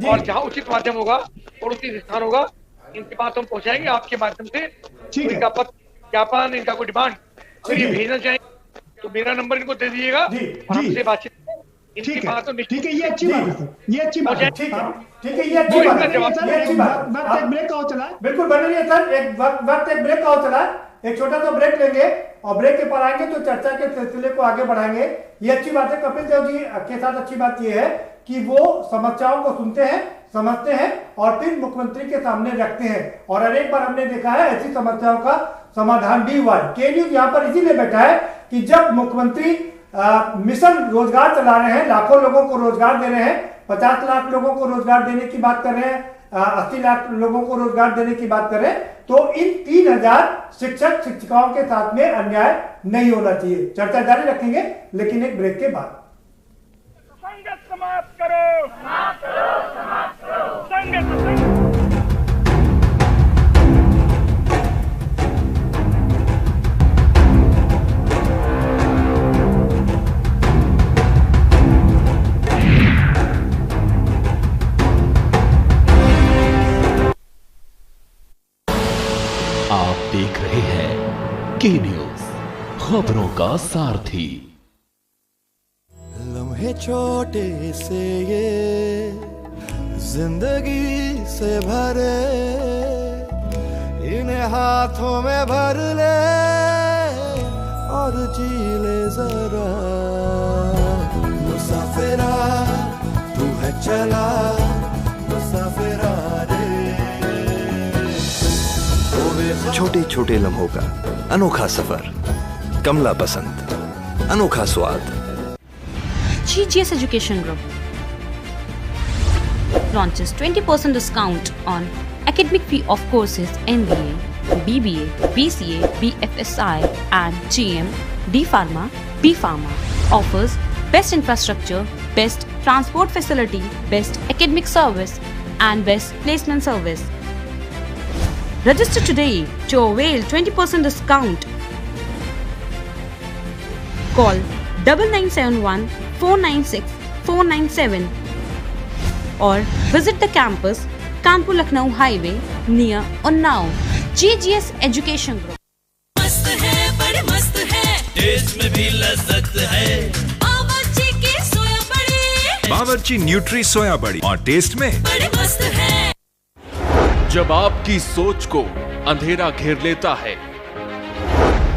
और जहां उचित माध्यम होगा और उचित स्थान होगा इनके पास हम पहुंचाएंगे आपके माध्यम से। इनका पत्र, ज्ञापन, इनका कोई डिमांड अगर ये भेजना चाहेंगे तो मेरा नंबर इनको दे दीजिएगा और हमसे बातचीत इनकी बात तो ठीक है। ये अच्छी बात है सर, ये अच्छी बात है। ठीक है, ये अच्छी बात है, ये अच्छी बात है। एक ब्रेक का चला है, बिल्कुल बने रहिए सर। एक वक्त एक ब्रेक का चला है, एक छोटा सा ब्रेक लेंगे और ब्रेक के पर आएंगे तो चर्चा के सिलसिले को आगे बढ़ाएंगे। ये अच्छी बात है। कपिल देव जी के साथ अच्छी बात ये है कि वो समस्याओं को सुनते हैं, समझते हैं और फिर मुख्यमंत्री के सामने रखते हैं। और हर एक बार हमने देखा है ऐसी समस्याओं का समाधान भी हुआ है। के न्यूज़ यहाँ पर इसीलिए बैठा है कि जब मुख्यमंत्री मिशन रोजगार चला रहे हैं, लाखों लोगों को रोजगार दे रहे हैं, 50 लाख लोगों को रोजगार देने की बात कर रहे हैं, 80 लाख लोगों को रोजगार देने की बात कर रहे हैं, तो इन 3000 शिक्षक शिक्षिकाओं के साथ में अन्याय नहीं होना चाहिए। चर्चा जारी रखेंगे लेकिन एक ब्रेक के बाद। संघर्ष समाप्त करो, समाप्त करो, समाप्त करो, संघर्ष। की न्यूज, खबरों का सारथी। लम्हे छोटे से ये जिंदगी से भरे, इन्हें हाथों में भर ले और जी ले जरा। मुसाफिरा तू है चला, मुसाफिरा रे। छोटे छोटे लम्हों का अनोखा सफर, कमला पसंद, अनोखा स्वाद। GGS Education Group launches 20% discount on academic fee of courses MBA, BBA, BCA, BFSI and GM, D Pharma, B Pharma. Offers best infrastructure, best transport facility, best academic service and best placement service. Register today to avail 20% discount. Call 9971 496 497 or visit the campus Kanpur Lucknow highway near Unnao. GGS Education Group। मस्त है, बड़े मस्त है, test में भी लज्जत है। बावर्ची की सोया बड़ी, बावर्ची न्यूट्री सोया बड़ी और टेस्ट में बड़े मस्त है। जब आपकी सोच को अंधेरा घेर लेता है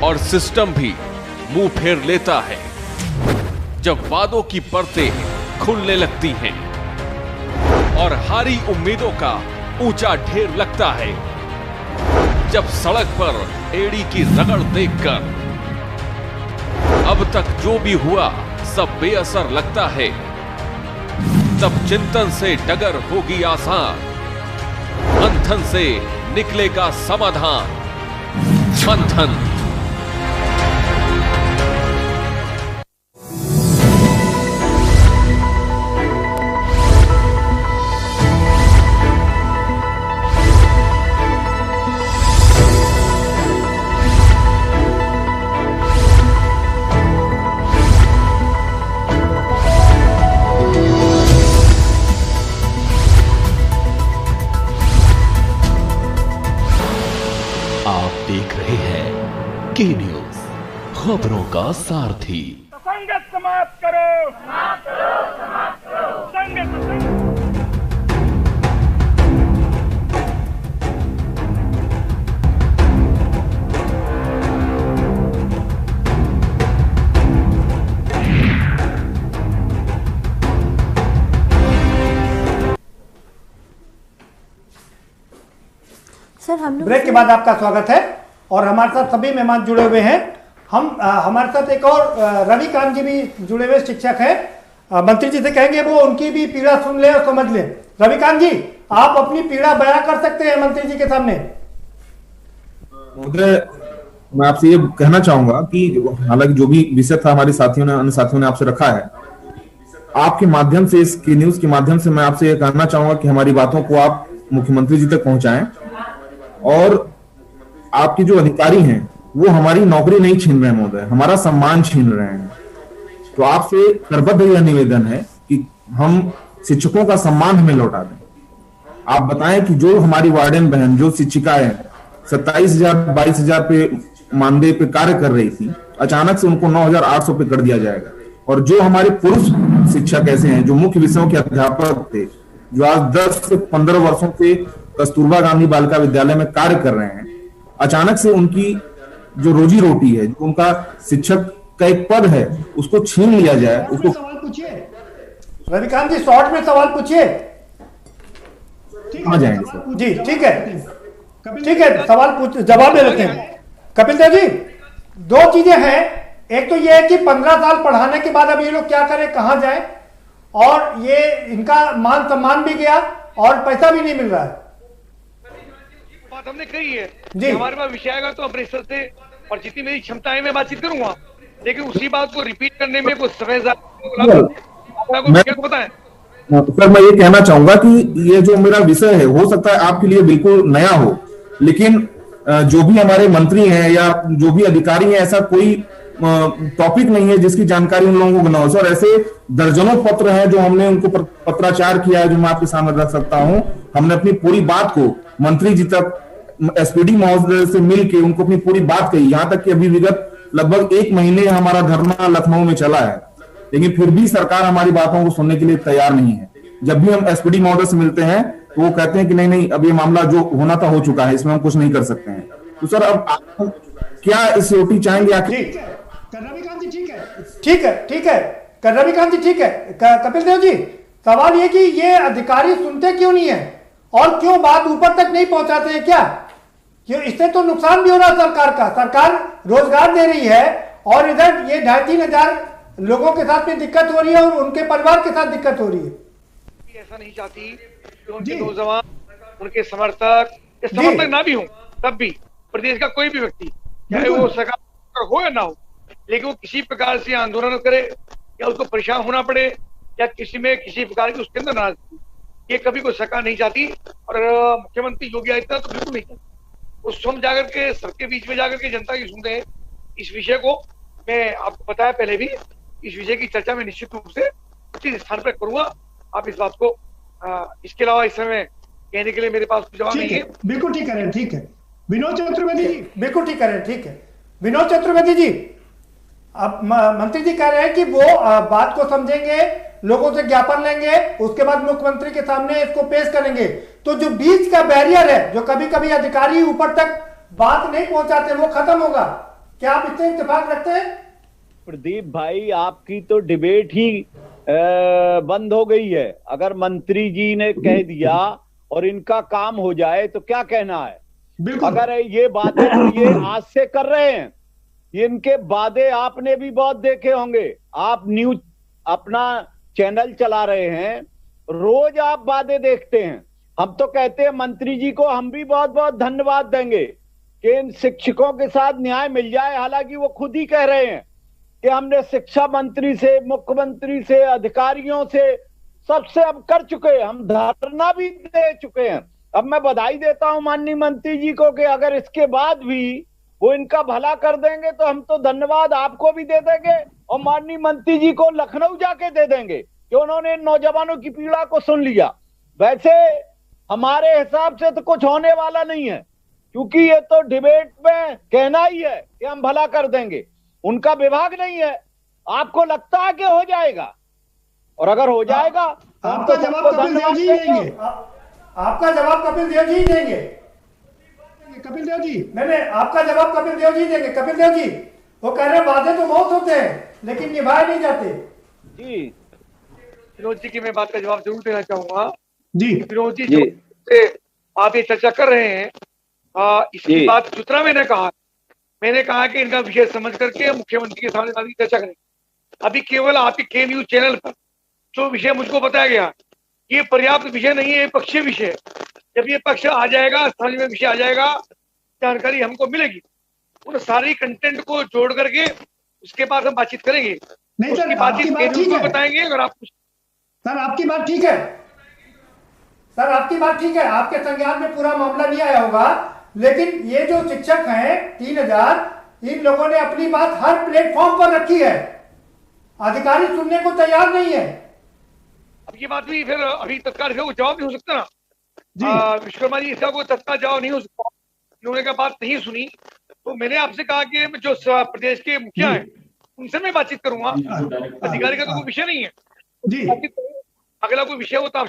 और सिस्टम भी मुंह फेर लेता है, जब वादों की परतें खुलने लगती हैं और हारी उम्मीदों का ऊंचा ढेर लगता है, जब सड़क पर एड़ी की रगड़ देखकर अब तक जो भी हुआ सब बेअसर लगता है, तब चिंतन से डगर होगी आसान, मंथन से निकलेगा समाधान। मंथन। देख रहे हैं की न्यूज, खबरों का सारथी। संगत समाप्त करो, समाप्त करो, समाप्त करो। संगत सर, हम ब्रेक के बाद आपका स्वागत है और हमारे साथ सभी मेहमान जुड़े हुए हैं। हमारे साथ एक और रविकांत जी भी जुड़े हुए शिक्षक हैं। मंत्री जी से कहेंगे वो उनकी भी पीड़ा सुन ले और समझ ले। रविकांत जी, आप अपनी पीड़ा बयां कर सकते हैं मंत्री जी के सामने। महोदय, मैं आपसे ये कहना चाहूंगा कि हालांकि जो भी विषय था हमारे साथियों ने, अन्य साथियों ने आपसे रखा है, आपके माध्यम से, इस की न्यूज के माध्यम से मैं आपसे ये कहना चाहूंगा कि हमारी बातों को आप मुख्यमंत्री जी तक पहुंचाएं और आपके जो अधिकारी हैं वो हमारी नौकरी नहीं छीन रहे हैं महोदय, हमारा सम्मान छीन रहे हैं। तो आपसे करबद्ध यह निवेदन है कि हम शिक्षकों का सम्मान हमें लौटा दें। आप बताएं कि जो हमारी वार्डन बहन, जो शिक्षिकाएं 27,000 22,000 पे मानदेय पे कार्य कर रही थी, अचानक से उनको 9,800 पे कर दिया जाएगा। और जो हमारे पुरुष शिक्षक ऐसे हैं जो मुख्य विषयों के अध्यापक थे, जो आज 10 से 15 वर्षों से कस्तूरबा गांधी बालिका विद्यालय में कार्य कर रहे हैं, अचानक से उनकी जो रोजी रोटी है, जो उनका शिक्षक का एक पद है, उसको छीन लिया जाए। उसको सवाल पूछिए रविकांत जी, शॉर्ट में सवाल पूछिए। आ जाएंगे सर जी, ठीक है, ठीक है, सवाल पूछ जवाब दे लेते हैं। कपिल देव जी, दो चीजें हैं। एक तो ये है कि 15 साल पढ़ाने के बाद अब ये लोग क्या करें, कहां जाए, और ये इनका मान सम्मान भी गया और पैसा भी नहीं मिल रहा है। बात हमने कही है जी, हमारे पास विषय आएगा तो अपने स्तर से और जितनी मेरी क्षमता है मैं बातचीत करूंगा, लेकिन उसी बात को रिपीट करने में कुछ समय बताएं। सर, मैं ये कहना चाहूंगा कि ये जो मेरा विषय है, हो सकता है आपके लिए बिल्कुल नया हो, लेकिन जो भी हमारे मंत्री हैं या जो भी अधिकारी हैं, ऐसा कोई टॉपिक नहीं है जिसकी जानकारी उन लोगों को न हो। सर, ऐसे दर्जनों पत्र हैं जो हमने उनको पत्राचार किया है, जो मैं आपके सामने रख सकता हूं। हमने अपनी पूरी बात को मंत्री जी तक एसपीडी महोदय से मिल के उनको अपनी पूरी बात कही। यहाँ तक कि अभी विगत लगभग 1 महीने हमारा धरना लखनऊ में चला है, लेकिन फिर भी सरकार हमारी बातों को सुनने के लिए तैयार नहीं है। जब भी हम एसपीडी महोदय से मिलते हैं तो वो कहते हैं कि नहीं नहीं, अब ये मामला जो होना था हो चुका है, इसमें हम कुछ नहीं कर सकते हैं। तो सर अब आप क्या इस रोटी चाहेंगे आखिर? रविकांत जी ठीक है, ठीक है, ठीक है, रविकांत जी ठीक है। कपिल देव जी, सवाल ये कि ये अधिकारी सुनते क्यों नहीं है और क्यों बात ऊपर तक नहीं पहुंचाते हैं? क्या क्यों? इससे तो नुकसान भी हो रहा है सरकार का। सरकार रोजगार दे रही है और इधर ये 2,500-3 हजार लोगों के साथ में दिक्कत हो रही है और उनके परिवार के साथ दिक्कत हो रही है। ऐसा नहीं चाहती कि उनके नौजवान, उनके समर्थक ना भी हो, तब भी प्रदेश का कोई भी व्यक्ति, चाहे वो सरकार हो या ना हो, लेकिन वो किसी प्रकार से आंदोलन करे या उसको परेशान होना पड़े या किसी प्रकार की उसके अंदर नाराजगी, ये कभी कोई सरकार नहीं चाहती। और मुख्यमंत्री योगी आदित्यनाथ तो बिल्कुल नहीं चाहते। वो स्वयं जाकर के सबके बीच में जाकर के जनता की सुनते हैं। इस विषय को मैं आपको बताया पहले भी, इस विषय की चर्चा में निश्चित रूप से उसी स्थान पर करूंगा। आप इस बात को इसके अलावा इस समय कहने के लिए मेरे पास जवाब नहीं है। बिल्कुल ठीक है, ठीक है विनोद चतुर्वेदी जी, बिल्कुल ठीक है, ठीक है विनोद चतुर्वेदी जी। अब मंत्री जी कह रहे हैं कि वो बात को समझेंगे, लोगों से ज्ञापन लेंगे, उसके बाद मुख्यमंत्री के सामने इसको पेश करेंगे। तो जो बीच का बैरियर है, जो कभी कभी अधिकारी ऊपर तक बात नहीं पहुंचाते, वो खत्म होगा। क्या आप इससे इत्तेफाक रखते हैं? प्रदीप भाई, आपकी तो डिबेट ही बंद हो गई है। अगर मंत्री जी ने कह दिया और इनका काम हो जाए तो क्या कहना है? अगर ये बातें तो ये आज से कर रहे हैं, इनके वादे आपने भी बहुत देखे होंगे। आप न्यूज अपना चैनल चला रहे हैं, रोज आप वादे देखते हैं। हम तो कहते हैं मंत्री जी को हम भी बहुत बहुत धन्यवाद देंगे कि इन शिक्षकों के साथ न्याय मिल जाए। हालांकि वो खुद ही कह रहे हैं कि हमने शिक्षा मंत्री से, मुख्यमंत्री से, अधिकारियों से, सबसे अब कर चुके हैं, हम धरना भी दे चुके हैं। अब मैं बधाई देता हूं माननीय मंत्री जी को कि अगर इसके बाद भी वो इनका भला कर देंगे तो हम तो धन्यवाद आपको भी दे देंगे और माननीय मंत्री जी को लखनऊ जाके दे देंगे कि उन्होंने नौजवानों की पीड़ा को सुन लिया। वैसे हमारे हिसाब से तो कुछ होने वाला नहीं है, क्योंकि ये तो डिबेट में कहना ही है कि हम भला कर देंगे। उनका विभाग नहीं है। आपको लगता है कि हो जाएगा? और अगर हो जाएगा, आपका जवाब कपिल देव जी देंगे। आपका जवाब कपिल देव जी देंगे। कपिल देव जी, नहीं, आपका जवाब कपिल देव जी देंगे। कपिल देव जी, वो कह रहे हैं वादे तो बहुत होते हैं लेकिन निभाए नहीं जाते। जी विनोद जी की मैं बात का जवाब जरूर देना चाहूंगा। जी विनोद जी, जो आप ये चर्चा कर रहे हैं, इसकी बात जितना मैंने कहा कि इनका विषय समझ करके मुख्यमंत्री के सामने चर्चा करें। अभी केवल आपके के न्यूज चैनल पर जो विषय मुझको बताया गया, ये पर्याप्त विषय नहीं है, पक्षीय विषय। जब ये पक्ष आ जाएगा, समझ में विषय आ जाएगा, जानकारी हमको मिलेगी, उन सारी कंटेंट को जोड़ करके उसके बाद हम बातचीत करेंगे। नहीं सर, उसकी बातचीत बताएंगे। अगर आप सर आपकी बात ठीक है, सर आपकी बात ठीक है, आपके संज्ञान में पूरा मामला नहीं आया होगा, लेकिन ये जो शिक्षक हैं 3,000, इन लोगों ने अपनी बात हर प्लेटफॉर्म पर रखी है। अधिकारी सुनने को तैयार नहीं है। अब ये बात भी फिर अभी तत्काल इसका कोई जवाब नहीं हो सकता ना विश्वकर्मा जी, इसका कोई तत्काल जवाब नहीं हो सकता। इन्होंने का बात नहीं सुनी तो मैंने आपसे कहा कि जो प्रदेश के मुखिया है उनसे मैं बातचीत करूंगा। अधिकारी का तो कोई विषय नहीं है जी, अगला कोई विषय हो तो आप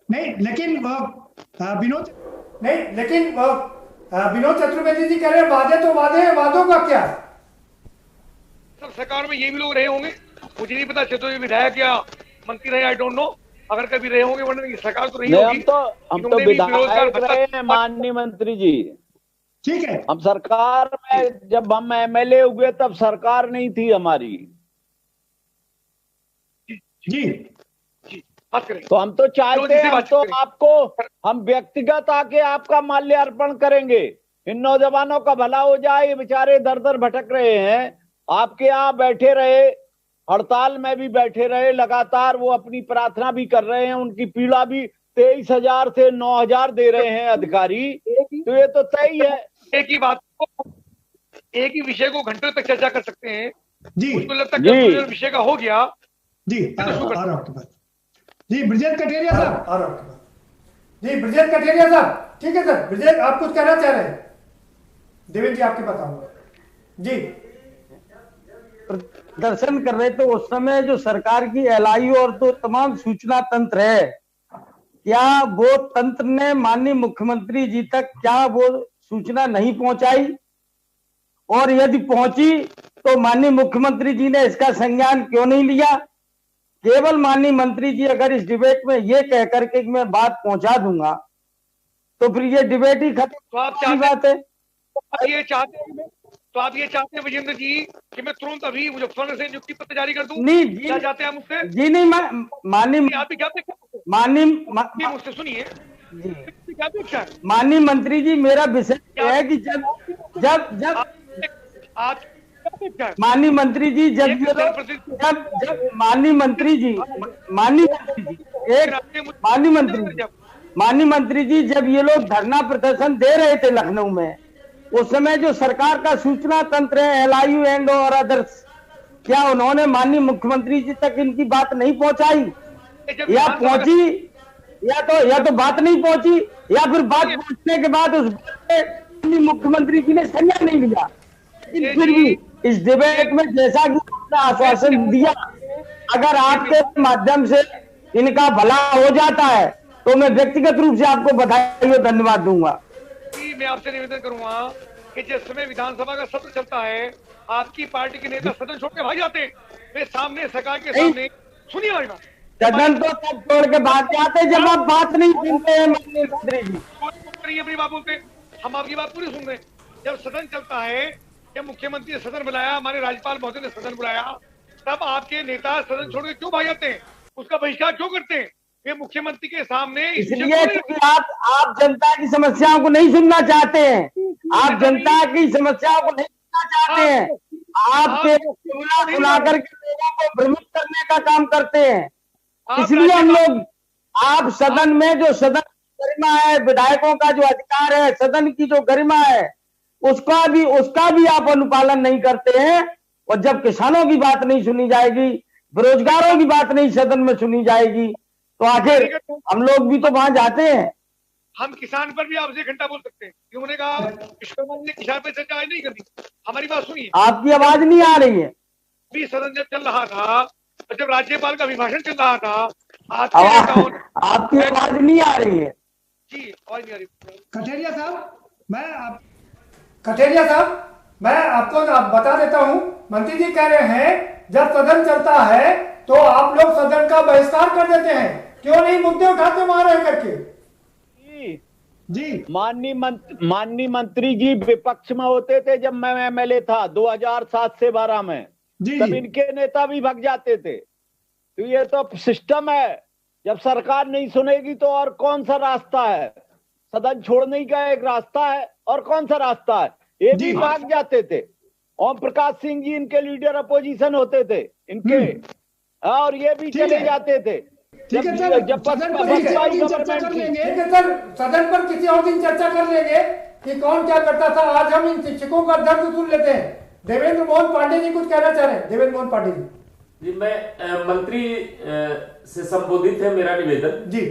नहीं। लेकिन विनोद चतुर्वेदी जी कह रहे हैं वादे तो वादे हैं, वादों का क्या? सब सरकार में ये भी लोग रहे होंगे, मुझे नहीं पता। चतुर्वेदी विधायक या मंत्री रहे, आई डोंट नो। अगर कभी रहे होंगे, वरना सरकार तो नहीं होगी। हम तो विधायक रहे हैं माननीय मंत्री जी। ठीक है, हम सरकार में, जब हम एमएलए हुए तब सरकार नहीं थी हमारी। जी तो हम तो चाहते हैं, हम तो आपको, हम व्यक्तिगत आके आपका माल्यार्पण करेंगे। इन नौजवानों का भला हो जाए, ये बेचारे दर दर भटक रहे हैं। आपके यहाँ बैठे रहे, हड़ताल में भी बैठे रहे, लगातार वो अपनी प्रार्थना भी कर रहे हैं। उनकी पीड़ा भी 23,000 से 9,000 दे रहे हैं अधिकारी। तो ये तो तय है। एक ही बात को, एक ही विषय को घंटों तक चर्चा कर सकते हैं जी। मुझको लगता है विषय का हो गया जी। जी ब्रजेश कटेरिया साहब, जी ब्रजेश कटेरिया साहब, ठीक है सर। विजय, आप कुछ कहना चाह रहे हैं? देवेंद्र जी आपके बताऊंगा जी। प्रदर्शन कर रहे थे उस समय जो सरकार की एलआईयू और तो तमाम सूचना तंत्र है, क्या वो तंत्र ने माननीय मुख्यमंत्री जी तक क्या वो सूचना नहीं पहुंचाई? और यदि पहुंची तो माननीय मुख्यमंत्री जी ने इसका संज्ञान क्यों नहीं लिया? केवल माननीय मंत्री जी अगर इस डिबेट में ये कह करके मैं बात पहुंचा दूंगा तो फिर ये डिबेट ही खत्म। तो आप बात है। तो आप ये चाहते हैं विजेंद्र जी कि मैं तुरंत अभी मुजफ्फरनगर से नियुक्ति पत्र जारी कर दूं? नहीं जी, क्या चाहते हैं मुझसे? जी नहीं, माननीय मुझसे सुनिए, क्या अपेक्षा है? माननीय मंत्री जी, मेरा विषय है कि जब माननीय मंत्री जी जब माननीय मंत्री जी जब ये लोग धरना प्रदर्शन दे रहे थे लखनऊ में, उस समय जो सरकार का सूचना तंत्र है एलआईयू एंड और अदर्स, क्या उन्होंने माननीय मुख्यमंत्री जी तक इनकी बात नहीं पहुंचाई? या पहुंची या तो बात नहीं पहुंची, या फिर बात पहुंचने के बाद उस मुख्यमंत्री जी ने संज्ञान नहीं लिया। लेकिन फिर भी इस डिबेट में जैसा कि आपने आश्वासन दिया, अगर आपके माध्यम से इनका भला हो जाता है तो मैं व्यक्तिगत रूप से आपको बधाई और धन्यवाद दूंगा। मैं आपसे निवेदन करूंगा कि जिस समय विधानसभा का सत्र चलता है, आपकी पार्टी के नेता सदन छोड़ के भाग जाते हैं। वे सामने सरकार के सामने सुनिए हमारी बात। सदन तो तब छोड़ के भाग जाते जब आप बात नहीं सुनते हैं माननीय मंत्री जी। अपनी बात बोलते, हम आपकी बात पूरी सुन रहे हैं। जब सदन चलता है, जब मुख्यमंत्री ने सदन बुलाया, हमारे राज्यपाल महोदय ने सदन बुलाया, तब आपके नेता सदन छोड़ के क्यों भाग जाते हैं? उसका बहिष्कार क्यों करते हैं? ये मुख्यमंत्री के सामने इसलिए कि आप जनता की समस्याओं को नहीं सुनना चाहते हैं। आप जनता की समस्याओं को नहीं सुनना चाहते हैं। आप बुला करके लोगों को भ्रमित करने का काम करते हैं। इसलिए हम लोग आप सदन में जो सदन गरिमा है, विधायकों का जो अधिकार है, सदन की जो गरिमा है, उसका भी आप अनुपालन नहीं करते हैं। और जब किसानों की बात नहीं सुनी जाएगी, बेरोजगारों की बात नहीं सदन में सुनी जाएगी, तो आखिर हम लोग भी तो वहां जाते हैं। हम किसान पर भी आपसे घंटा बोल सकते हैं। उन्होंने कहा विश्वकर्मा ने किसान पे चर्चा आज नहीं करनी। हमारी बात सुनिए। आपकी आवाज नहीं आ रही है। भी सदन जब चल रहा था, जब राज्यपाल का अभिभाषण चल रहा था, आपकी आवाज नहीं आ रही है जी। आवाज नहीं आ रही। कठेरिया साहब, मैं आपको बता देता हूं, मंत्री जी कह रहे हैं जब सदन चलता है तो आप लोग सदन का बहिष्कार कर देते हैं, क्यों नहीं मुद्दे उठाते वहां रह करके? जी माननीय मंत्री जी विपक्ष में होते थे जब मैं एमएलए था 2007 से 12 में, तब इनके नेता भी भाग जाते थे। तो ये तो सिस्टम है। जब सरकार नहीं सुनेगी तो और कौन सा रास्ता है? सदन छोड़ने का एक रास्ता है, और कौन सा रास्ता है? ये भी भाग जाते थे। ओम प्रकाश सिंह जी इनके लीडर अपोजिशन होते थे इनके, और ये भी चले जाते थे। ठीक है सर, सदन पर किसी और दिन चर्चा कर लेंगे कि कौन क्या करता था। आज हम इन शिक्षकों का दर्द सुन लेते हैं। देवेंद्र मोहन पांडे जी कुछ कहना चाह रहे हैं। देवेंद्र मोहन पांडे जी। मैं मंत्री से संबोधित है मेरा निवेदन जी।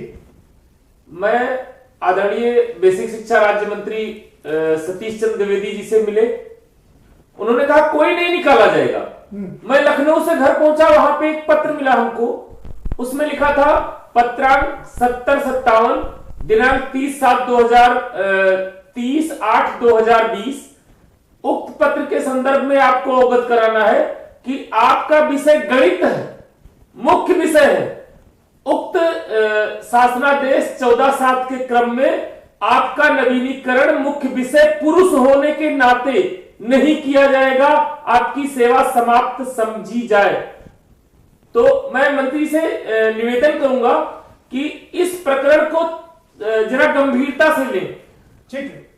मैं आदरणीय बेसिक शिक्षा राज्य मंत्री सतीश चंद्र द्विवेदी जी से मिले। उन्होंने कहा कोई नहीं निकाला जाएगा। मैं लखनऊ से घर पहुंचा, वहां पे एक पत्र मिला हमको, उसमें लिखा था पत्रांक 7057 दिनांक 30/8/2020। उक्त पत्र के संदर्भ में आपको अवगत कराना है कि आपका विषय गणित है, मुख्य विषय है। उक्त शासनादेश 14/7 के क्रम में आपका नवीनीकरण मुख्य विषय पुरुष होने के नाते नहीं किया जाएगा, आपकी सेवा समाप्त समझी जाए। तो मैं मंत्री से निवेदन करूंगा कि इस प्रकरण को जरा गंभीरता से लें। ठीक है,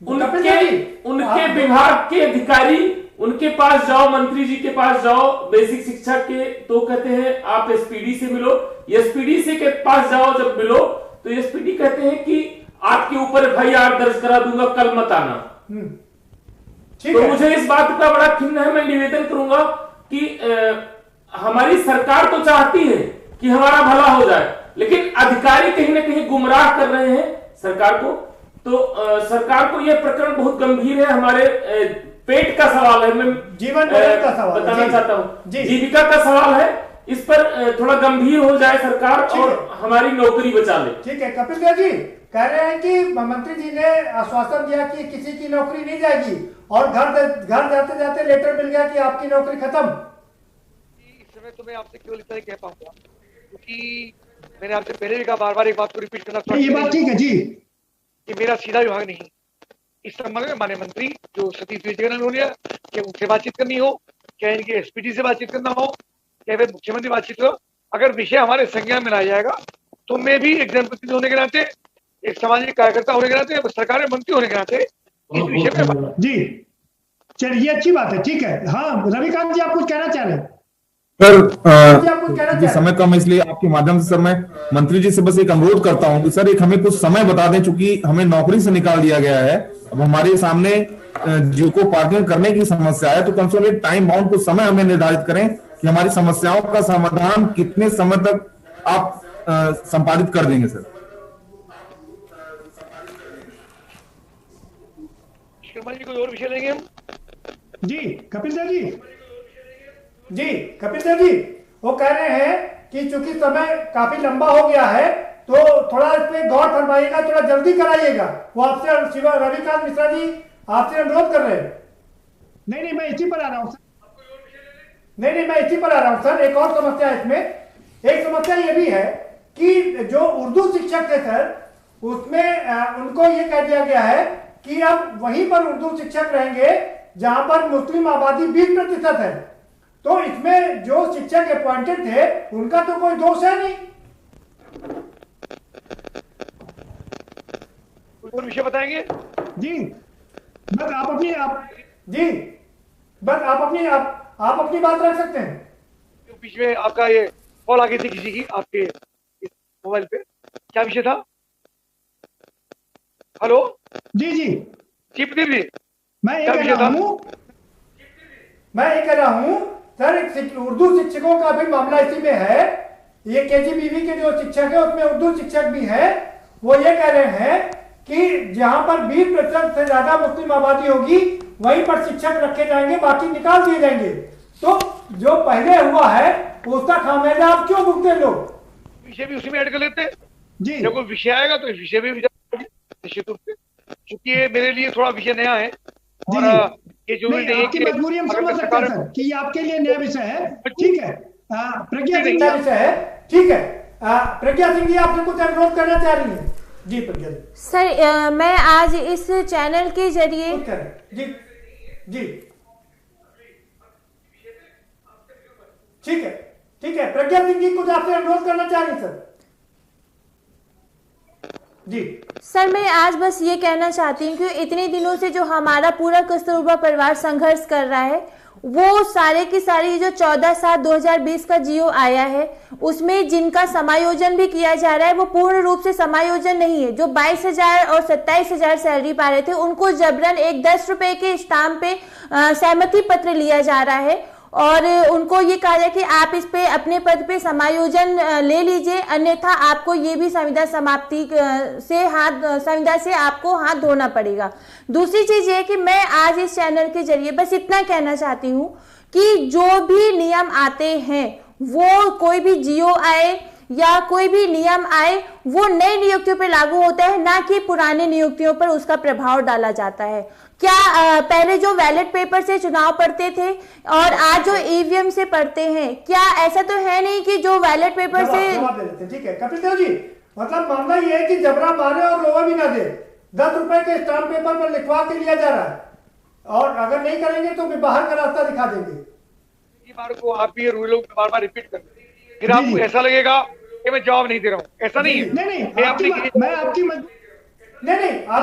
उनके विभाग के अधिकारी उनके पास जाओ, मंत्री जी के पास जाओ, बेसिक शिक्षा के तो कहते हैं आप एसपीडी से मिलो, एसपीडी से के पास जाओ, जब मिलो तो एसपीडी कहते हैं कि आपके ऊपर एफआईआर दर्ज करा दूंगा, कल मत आना। तो मुझे इस बात का बड़ा खिन्न है। मैं निवेदन करूंगा कि हमारी सरकार तो चाहती है कि हमारा भला हो जाए, लेकिन अधिकारी कहीं ना कहीं गुमराह कर रहे हैं सरकार को। तो सरकार को यह प्रकरण बहुत गंभीर है। हमारे पेट का सवाल है, मैं जीवन का सवाल बताना चाहता हूँ, जीविका का सवाल है, इस पर थोड़ा गंभीर हो जाए सरकार और हमारी नौकरी बचा ले। ठीक है। कपिल देव जी कह रहे हैं कि मंत्री जी ने आश्वासन दिया कि किसी की नौकरी नहीं जाएगी और घर जाते जाते लेटर मिल गया कि आपकी नौकरी खत्म। इस समय तो मैं आपसे केवल इतना ही कह पाऊंगा, क्योंकि मैंने आपसे पहले भी कहा, बार बार एक बात को रिपीट करना चाहता हूं, ये बात ठीक है जी कि मेरा सीधा विभाग नहीं। इस संबंध में माननीय मंत्री जो सतीश द्विवेदी ने लिया कि उनसे बातचीत करनी हो, क्या इनके एसपीडी से बातचीत करना हो, क्या फिर मुख्यमंत्री बातचीत हो, अगर विषय हमारे संज्ञान में लाया जाएगा तो मैं भी एक जनप्रतिनिधि होने के नाते, एक सामाजिक कार्यकर्ता होने के नाते, सरकार में मंत्री होने के नाते इस विषय में जी चलिए अच्छी बात है। ठीक है। हाँ रविकांत जी आप कुछ कहना चाह रहे हैं? सर समय कम, इसलिए आपके माध्यम से सर मैं मंत्री जी से बस एक अनुरोध करता हूं कि सर एक हमें कुछ समय बता दें, चूंकि हमें नौकरी से निकाल दिया गया है, अब हमारे सामने जिनको पार्किंग करने की समस्या है, तो कम से कम एक टाइम बाउंड कुछ समय हमें निर्धारित करें कि हमारी समस्याओं का समाधान कितने समय तक आप संपादित कर देंगे सर। शर्मा जी कोई और विषय लेंगे हम? जी कपिल देव जी कपिल देव जी वो कह रहे हैं कि चूंकि समय काफी लंबा हो गया है तो थोड़ा इस पे गौर फरमाइएगा, थोड़ा जल्दी कराइएगा। वो आपसे रविकांत मिश्रा जी आपसे अनुरोध कर रहे हैं। नहीं मैं इसी पर आ रहा हूँ सर। एक और समस्या है इसमें। एक समस्या ये भी है कि जो उर्दू शिक्षक थे सर, उसमें उनको ये कह दिया गया है कि अब वहीं पर उर्दू शिक्षक रहेंगे जहां पर मुस्लिम आबादी 20% है। तो इसमें जो शिक्षक अपॉइंटेड थे उनका तो कोई दोष है नहीं। कोई विषय बताएंगे? जी बस आप अपनी बात रख सकते हैं। बीच में आपका ये कॉल आ गई थी किसी की आपके मोबाइल पे, क्या विषय था? हेलो जी प्रदीप जी, मैं ये कह रहा हूँ सर, उर्दू शिक्षकों का भी मामला इसी में है। ये केजीबीवी के जो शिक्षक है उसमें उर्दू शिक्षक भी है। वो ये कह रहे हैं कि जहां पर 20% से ज्यादा मुस्लिम आबादी होगी वहीं पर शिक्षक रखे जाएंगे, बाकी निकाल दिए जाएंगे। तो जो पहले हुआ है उसका खामियाजा आप क्यों भुगते लोग? विषय भी उसी में ऐड कर लेते हैं जी। जब कोई विषय आएगा तो इस विषय में निश्चित रूप से, क्योंकि ये मेरे लिए थोड़ा विषय नया है और ये जो आपकी मजबूरी हम समझ सकते हैं सर कि ये आपके लिए नया विषय है। ठीक है। प्रज्ञा सिंह का विषय है। ठीक है। प्रज्ञा सिंह जी आपसे कुछ अनुरोध करना चाह रही है? जी प्रज्ञा सर, मैं आज इस चैनल के जरिए जी ठीक है प्रज्ञा सिंह जी कुछ आपसे अनुरोध करना चाह रही सर? जी सर, मैं आज बस ये कहना चाहती हूँ कि इतने दिनों से जो हमारा पूरा कस्तूरबा परिवार संघर्ष कर रहा है, वो सारे की सारी जो 14/7/2020 का जीओ आया है उसमें जिनका समायोजन भी किया जा रहा है वो पूर्ण रूप से समायोजन नहीं है। जो 22,000 और 27,000 सैलरी पा रहे थे उनको जबरन एक 10 रुपए के स्टाम्प पे सहमति पत्र लिया जा रहा है और उनको ये कहा जाए कि आप इस पे अपने पद पे समायोजन ले लीजिए, अन्यथा आपको ये भी संविदा समाप्ति से संविदा से आपको हाथ धोना पड़ेगा। दूसरी चीज ये कि मैं आज इस चैनल के जरिए बस इतना कहना चाहती हूँ कि जो भी नियम आते हैं वो कोई भी जीओ आए या कोई भी नियम आए वो नई नियुक्तियों पर लागू होता है, ना कि पुराने नियुक्तियों पर उसका प्रभाव डाला जाता है। क्या पहले जो बैलेट पेपर से चुनाव पढ़ते थे और आज जो ईवीएम से पढ़ते हैं, क्या ऐसा तो है नहीं कि जो बैलेट पेपर से ठीक है कपिल देव जी, मतलब मामला ये है कि जबरा मारे और रोवा भी ना दे, 10 रुपए के स्टाम्प पेपर पर लिखवा के लिया जा रहा है और अगर नहीं करेंगे तो बाहर का रास्ता दिखा देंगे। बार को आप ये रूल बार बार रिपीट कर, फिर आपको ऐसा लगेगा कि मैं जवाब नहीं दे रहा हूँ। ऐसा नहीं है। नहीं आपकी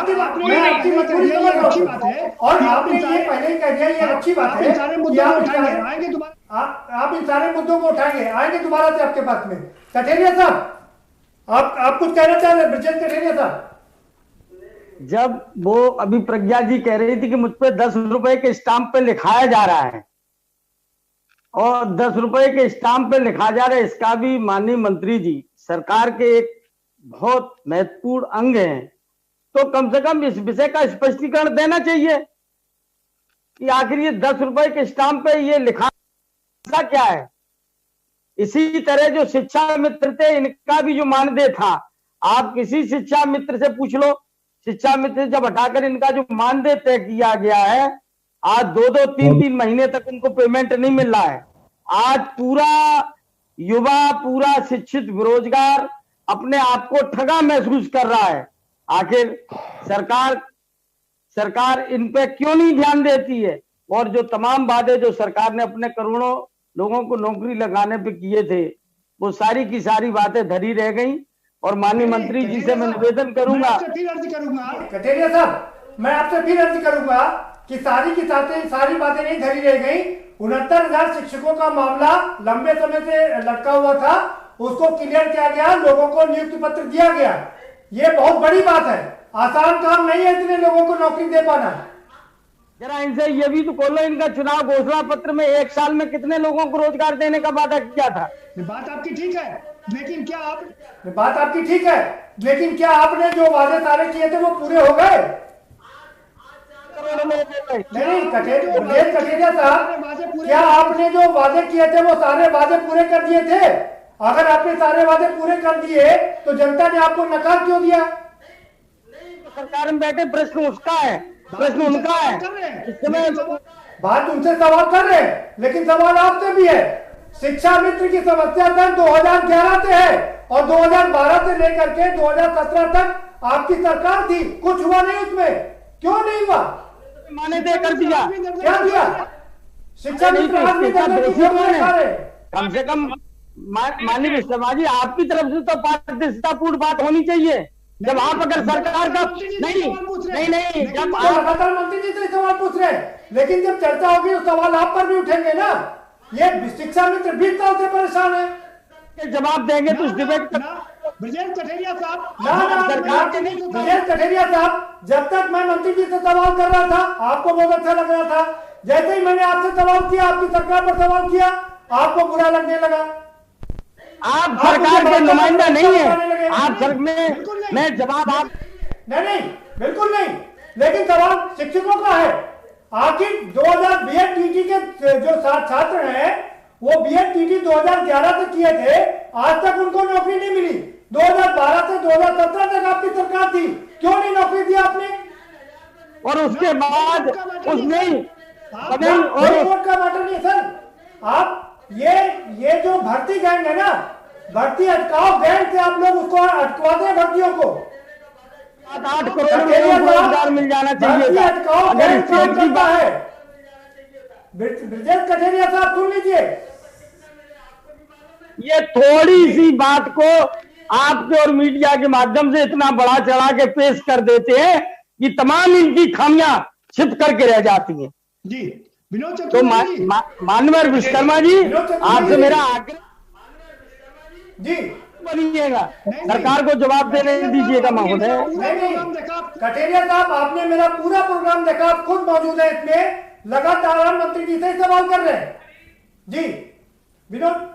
मजबूरी अच्छी बात है और आपने ये पहले ही कह दिया, ये अच्छी बात है। सारे मुद्दों को उठाएंगे, आएंगे दोबारा, आप इन सारे मुद्दों को उठाएंगे, आएंगे दोबारा से आपके पास में। कठेरिया साहब आप कुछ कहना चाह रहे हैं? ब्रजेश कठेरिया साहब, जब वो अभी प्रज्ञा जी कह रही थी कि मुझ पे 10 रुपए के स्टाम्प पे लिखाया जा रहा है और 10 रुपए के स्टाम्प पे लिखा जा रहा है, इसका भी माननीय मंत्री जी सरकार के एक बहुत महत्वपूर्ण अंग हैं तो कम से कम इस विषय का स्पष्टीकरण देना चाहिए कि आखिर ये 10 रुपए के स्टाम्प पे ये लिखा क्या है। इसी तरह जो शिक्षा मित्र थे, इनका भी जो मानदेय था, आप किसी शिक्षा मित्र से पूछ लो, शिक्षा मित्र जब हटाकर इनका जो मानदेय तय किया गया है, आज 2-2, 3-3 महीने तक उनको पेमेंट नहीं मिल रहा है। आज पूरा युवा, पूरा शिक्षित बेरोजगार अपने आप को ठगा महसूस कर रहा है। आखिर सरकार इन पे क्यों नहीं ध्यान देती है? और जो तमाम वादे जो सरकार ने अपने करोड़ों लोगों को नौकरी लगाने पे किए थे, वो सारी की सारी बातें धरी रह गई। और माननीय मंत्री जी से मैं निवेदन करूंगा, कटेरिया साहब, मैं आपसे फिर अर्ज करूंगा कि सारी बातें नहीं धरी रह गई। 69,000 शिक्षकों का मामला लंबे समय से लटका हुआ था, उसको क्लियर किया गया, लोगों को नियुक्ति पत्र दिया गया। ये बहुत बड़ी बात है, आसान काम नहीं है इतने लोगों को नौकरी दे पाना। जरा इनसे ये भी तो बोलो, इनका चुनाव घोषणा पत्र में 1 साल में कितने लोगों को रोजगार देने का वादा किया था? बात आपकी ठीक है, लेकिन क्या आपने जो वादे सारे किए थे वो पूरे हो गए? नहीं कटेरिया साहब, क्या आपने जो वादे किए थे वो सारे वादे पूरे कर दिए थे? अगर आपने सारे वादे पूरे कर दिए तो जनता ने आपको नकार क्यों दिया? सरकार में बैठे, प्रश्न उसका है, प्रश्न उनका है। बात उनसे सवाल कर रहे हैं, लेकिन सवाल आपसे भी है। शिक्षा मित्र की समस्या तक 2011 से है और 2012 से लेकर के 2017 तक आपकी सरकार थी, कुछ हुआ नहीं उसमें। क्यों नहीं हुआ? माने दे कर दिया, क्या दिया? शिक्षा मित्र कम से कम माननीय विश्वकर्मा जी, आपकी तरफ से तो पारदर्शितापूर्ण बात होनी चाहिए। जब आप अगर सरकार का नहीं जब आप मंत्री जी से सवाल पूछ रहे हैं, लेकिन जब चर्चा होगी तो सवाल आप पर भी उठेंगे ना। ये शिक्षा मित्र 20 साल से परेशान है, जवाब देंगे तो उस डिबेट ब्रजेश कटेरिया साहब, जब तक मैं मंत्री जी से सवाल कर रहा था आपको बहुत अच्छा लग रहा था, जैसे ही मैंने आपसे सवाल किया, आपकी सरकार पर सवाल किया, आपको बुरा लगने लगा। आप सरकार के नुमाइंदा नहीं है, आप सर में जवाब आप नहीं, बिल्कुल नहीं, लेकिन सवाल शिक्षकों का है। आखिर 2000 बीएड टीटी के जो छात्र हैं वो बीएड टीटी 2011 से किए थे, आज तक उनको नौकरी नहीं मिली। 2012 से 2017 तक आपकी सरकार थी, क्यों नहीं नौकरी दी आपने? और उसके बाद उसने वोट का मैटर नहीं सर। आप ये जो भर्ती गैंग है ना, भर्ती अटकाओ गैंग से आप लोग उसको अटकवा दें भर्तियों को। 8 करोड़ रोजगार मिल जाना चाहिए। अगर है ब्रजेश कटेरिया साहब, सुन लीजिए, ये थोड़ी सी बात को आपके और मीडिया के माध्यम से इतना बड़ा चढ़ा के पेश कर देते हैं कि तमाम इनकी खामियां छिप करके रह जाती हैं। जी विनोद तो माननीय विश्वकर्मा जी, आपसे मेरा आग्रह जी बनिएगा, सरकार को जवाब देने दीजिएगा महोदय। कटेरिया साहब, आपने मेरा पूरा प्रोग्राम देखा, आप खुद मौजूद है इसमें, लगातार मंत्री जी से सवाल कर रहे हैं। जी विनोद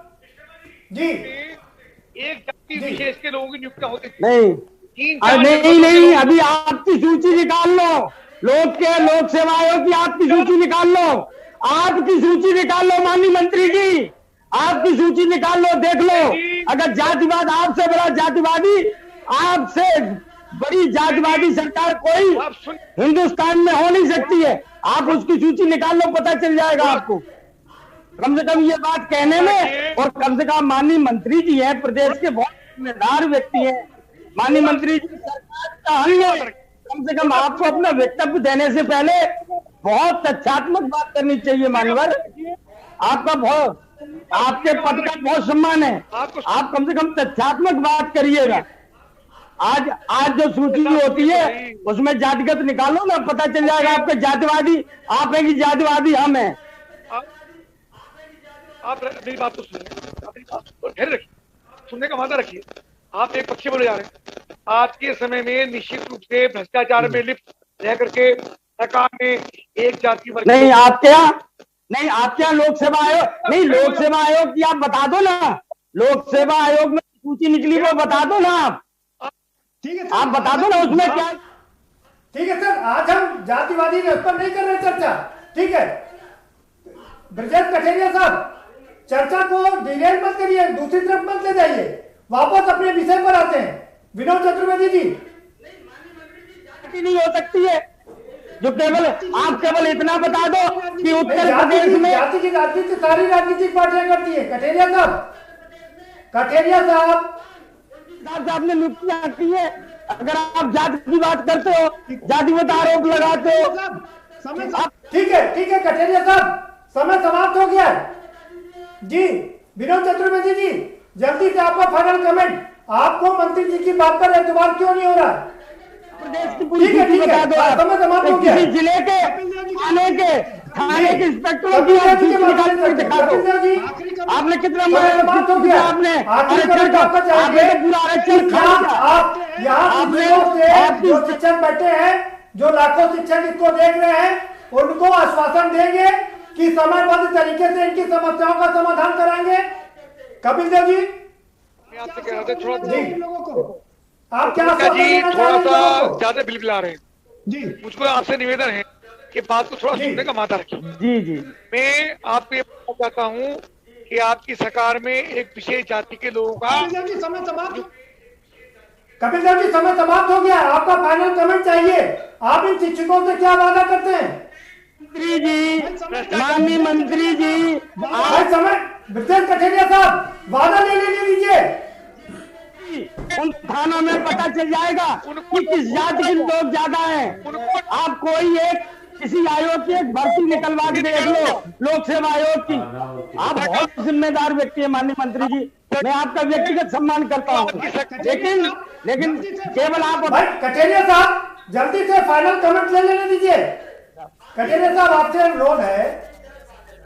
जी, एक जाति विशेष के लोगों की नियुक्ति होती नहीं, अभी आपकी सूची निकाल लो, लोक सेवा आयोग की आपकी सूची निकाल लो, आपकी सूची निकाल लो माननीय मंत्री जी, आपकी सूची निकाल लो, देख लो। अगर जातिवाद, आपसे बड़ा जातिवादी, आपसे बड़ी जातिवादी सरकार कोई हिंदुस्तान में हो नहीं सकती है। आप उसकी सूची निकाल लो, पता चल जाएगा आपको। कम से कम ये बात कहने में, और कम से कम माननीय मंत्री जी हैं, प्रदेश के बहुत जिम्मेदार व्यक्ति हैं, माननीय मंत्री जी सरकार का हल है, कम से कम आपको अपना वक्तव्य देने से पहले बहुत तथ्यात्मक बात करनी चाहिए। मानवर, आपका बहुत, आपके पद का बहुत सम्मान है, आप कम से कम तथ्यात्मक बात करिएगा। आज जो सूची होती है उसमें जातिगत निकालो ना, पता चल जाएगा आपके जातिवादी आप हैं कि जातिवादी हम हैं। आप मेरी बात तो सुनिए, रखिए, सुनने का वादा रखिए। आप एक पक्ष बोले जा रहे हैं, आज के समय में निश्चित रूप से भ्रष्टाचार में लिप्त रह करके सरकार ने एक जाति वर्ग नहीं, आपके यहाँ लोक सेवा आयोग नहीं, लोक सेवा आयोग की आप बता दो ना, लोक सेवा आयोग में सूची निकली वो बता दो ना, आप ठीक है, आप बता दो ना उसमें क्या। ठीक है सर, आज हम जातिवादी के ऊपर नहीं कर रहे चर्चा, ठीक है। ब्रजेश कठेरिया साहब, चर्चा को डिरेल मत करिए, दूसरी तरफ मत ले जाइए, वापस अपने विषय पर आते हैं। विनोद चतुर्वेदी जी, नहीं हो सकती है जो केवल आप केवल इतना बता दो कि उत्तर प्रदेश में जाति की राजनीति सारी राजनीतिक पार्टियां करती है। कठेरिया साहब, कठेरिया साहब आपने नियुक्तियां की है, अगर आप जाति की बात करते हो, जातिगत आरोप लगाते हो, ठीक है कठेरिया साहब, समय समाप्त हो गया जी। विनोद चतुर्वेदी जी, जल्दी से आपका फाइनल कमेंट, आपको मंत्री जी की बात पर एतबार क्यों नहीं हो रहा? प्रदेश की पूरी स्थिति बता दो आप, किसी जिले के थाने के इंस्पेक्टरों की दिखा दो। आपने कितना आपने पूरा आरक्षण जो शिक्षक बैठे हैं, जो लाखों शिक्षक इसको देख रहे हैं, उनको आश्वासन देंगे कि समयबद्ध तरीके से इनकी समस्याओं का समाधान कराएंगे। कपिल देव जी, आपसे कह रहे थे थोड़ा आप क्या जी थोड़ा सा ज्यादा बिलबिला रहे हैं जी। मुझको आपसे निवेदन है कि बात को थोड़ा सुनने का माता रखिए। जी मैं आपको ये बताना चाहता हूँ कि आपकी सरकार में एक विशेष जाति के लोगों का कपिल देव जी, समय समाप्त हो गया, आपका फाइनल कमेंट चाहिए। आप इन शिक्षकों से क्या वादा करते हैं? मंत्री जी, माननीय मंत्री जी, समय ब्रजेश कठेरिया साहब, वादा ले लेने दीजिए। उन थानों में पता चल जाएगा कि किस जाति के लोग ज्यादा हैं। आप कोई एक किसी आयोग की एक भर्ती निकलवा के देख लो, लोक सेवा आयोग की। आप बहुत जिम्मेदार व्यक्ति है माननीय मंत्री जी, मैं आपका व्यक्तिगत सम्मान करता हूँ, लेकिन केवल आप कठेरिया साहब, जल्दी से फाइनल कमेंट ले लेने दीजिए। कठेरिया साहब, आपसे अनुरोध है।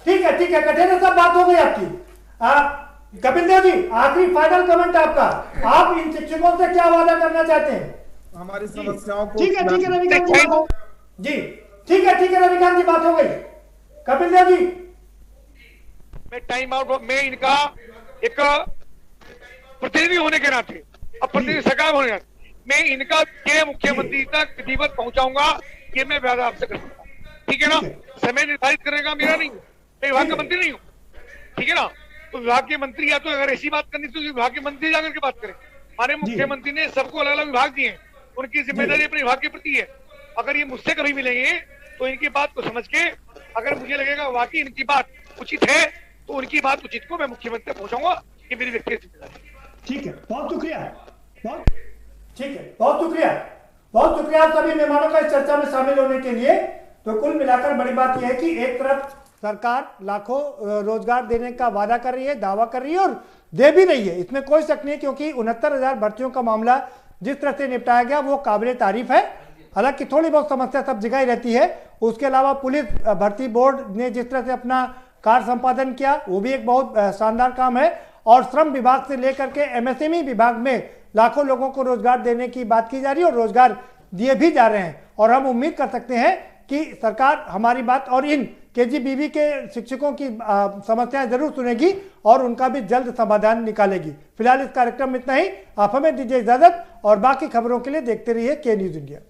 ठीक है कठेरिया साहब, बात हो गई आपकी। कपिल देव जी, आखिरी फाइनल कमेंट आपका, आप इन शिक्षकों से क्या वादा करना चाहते हैं? हमारी समस्याओं को ठीक है रविकांत जी, ठीक है रविकांत जी, बात हो गई। कपिल देव जी, मैं टाइम आउट, मैं इनका एक प्रतिनिधि होने के नाते, अब प्रतिनिधि सरकार होने के नाते, मैं इनका के मुख्यमंत्री तक विधिवत पहुंचाऊंगा, ये मैं वादा आपसे कर सकता हूँ। ठीक है ना? समय निर्धारित करेगा मेरा नहीं, मैं विभाग का मंत्री नहीं हूँ, ठीक है ना? तो विभाग के मंत्री, या तो अगर ऐसी बात करनी तो विभाग के मंत्री जाकर के बात करें। हमारे मुख्यमंत्री ने सबको अलग अलग विभाग दिए हैं, उनकी जिम्मेदारी अपने विभाग के प्रति है। अगर ये मुझसे कभी मिलेंगे तो इनकी बात को समझ के, अगर मुझे लगेगा वाकई इनकी बात उचित है, तो उनकी बात उचित को मैं मुख्यमंत्री तक पहुंचाऊंगा। ये मेरी व्यक्तिगत जिम्मेदारी। ठीक है, बहुत शुक्रिया, बहुत शुक्रिया सभी मेहमानों का इस चर्चा में शामिल होने के लिए। तो कुल मिलाकर बड़ी बात यह है कि एक तरफ सरकार लाखों रोजगार देने का वादा कर रही है, दावा कर रही है और दे भी रही है, इसमें कोई शक नहीं है, क्योंकि 69,000 भर्तियों का मामला जिस तरह से निपटाया गया वो काबिल तारीफ है। हालांकि थोड़ी बहुत समस्या सब जगह ही रहती है। उसके अलावा पुलिस भर्ती बोर्ड ने जिस तरह से अपना कार्य संपादन किया वो भी एक बहुत शानदार काम है। और श्रम विभाग से लेकर के MSME विभाग में लाखों लोगों को रोजगार देने की बात की जा रही है और रोजगार दिए भी जा रहे हैं। और हम उम्मीद कर सकते हैं कि सरकार हमारी बात और इन KGBV के शिक्षकों की समस्याएं जरूर सुनेगी और उनका भी जल्द समाधान निकालेगी। फिलहाल इस कार्यक्रम में इतना ही। आप हमें दीजिए इजाजत और बाकी खबरों के लिए देखते रहिए K News India।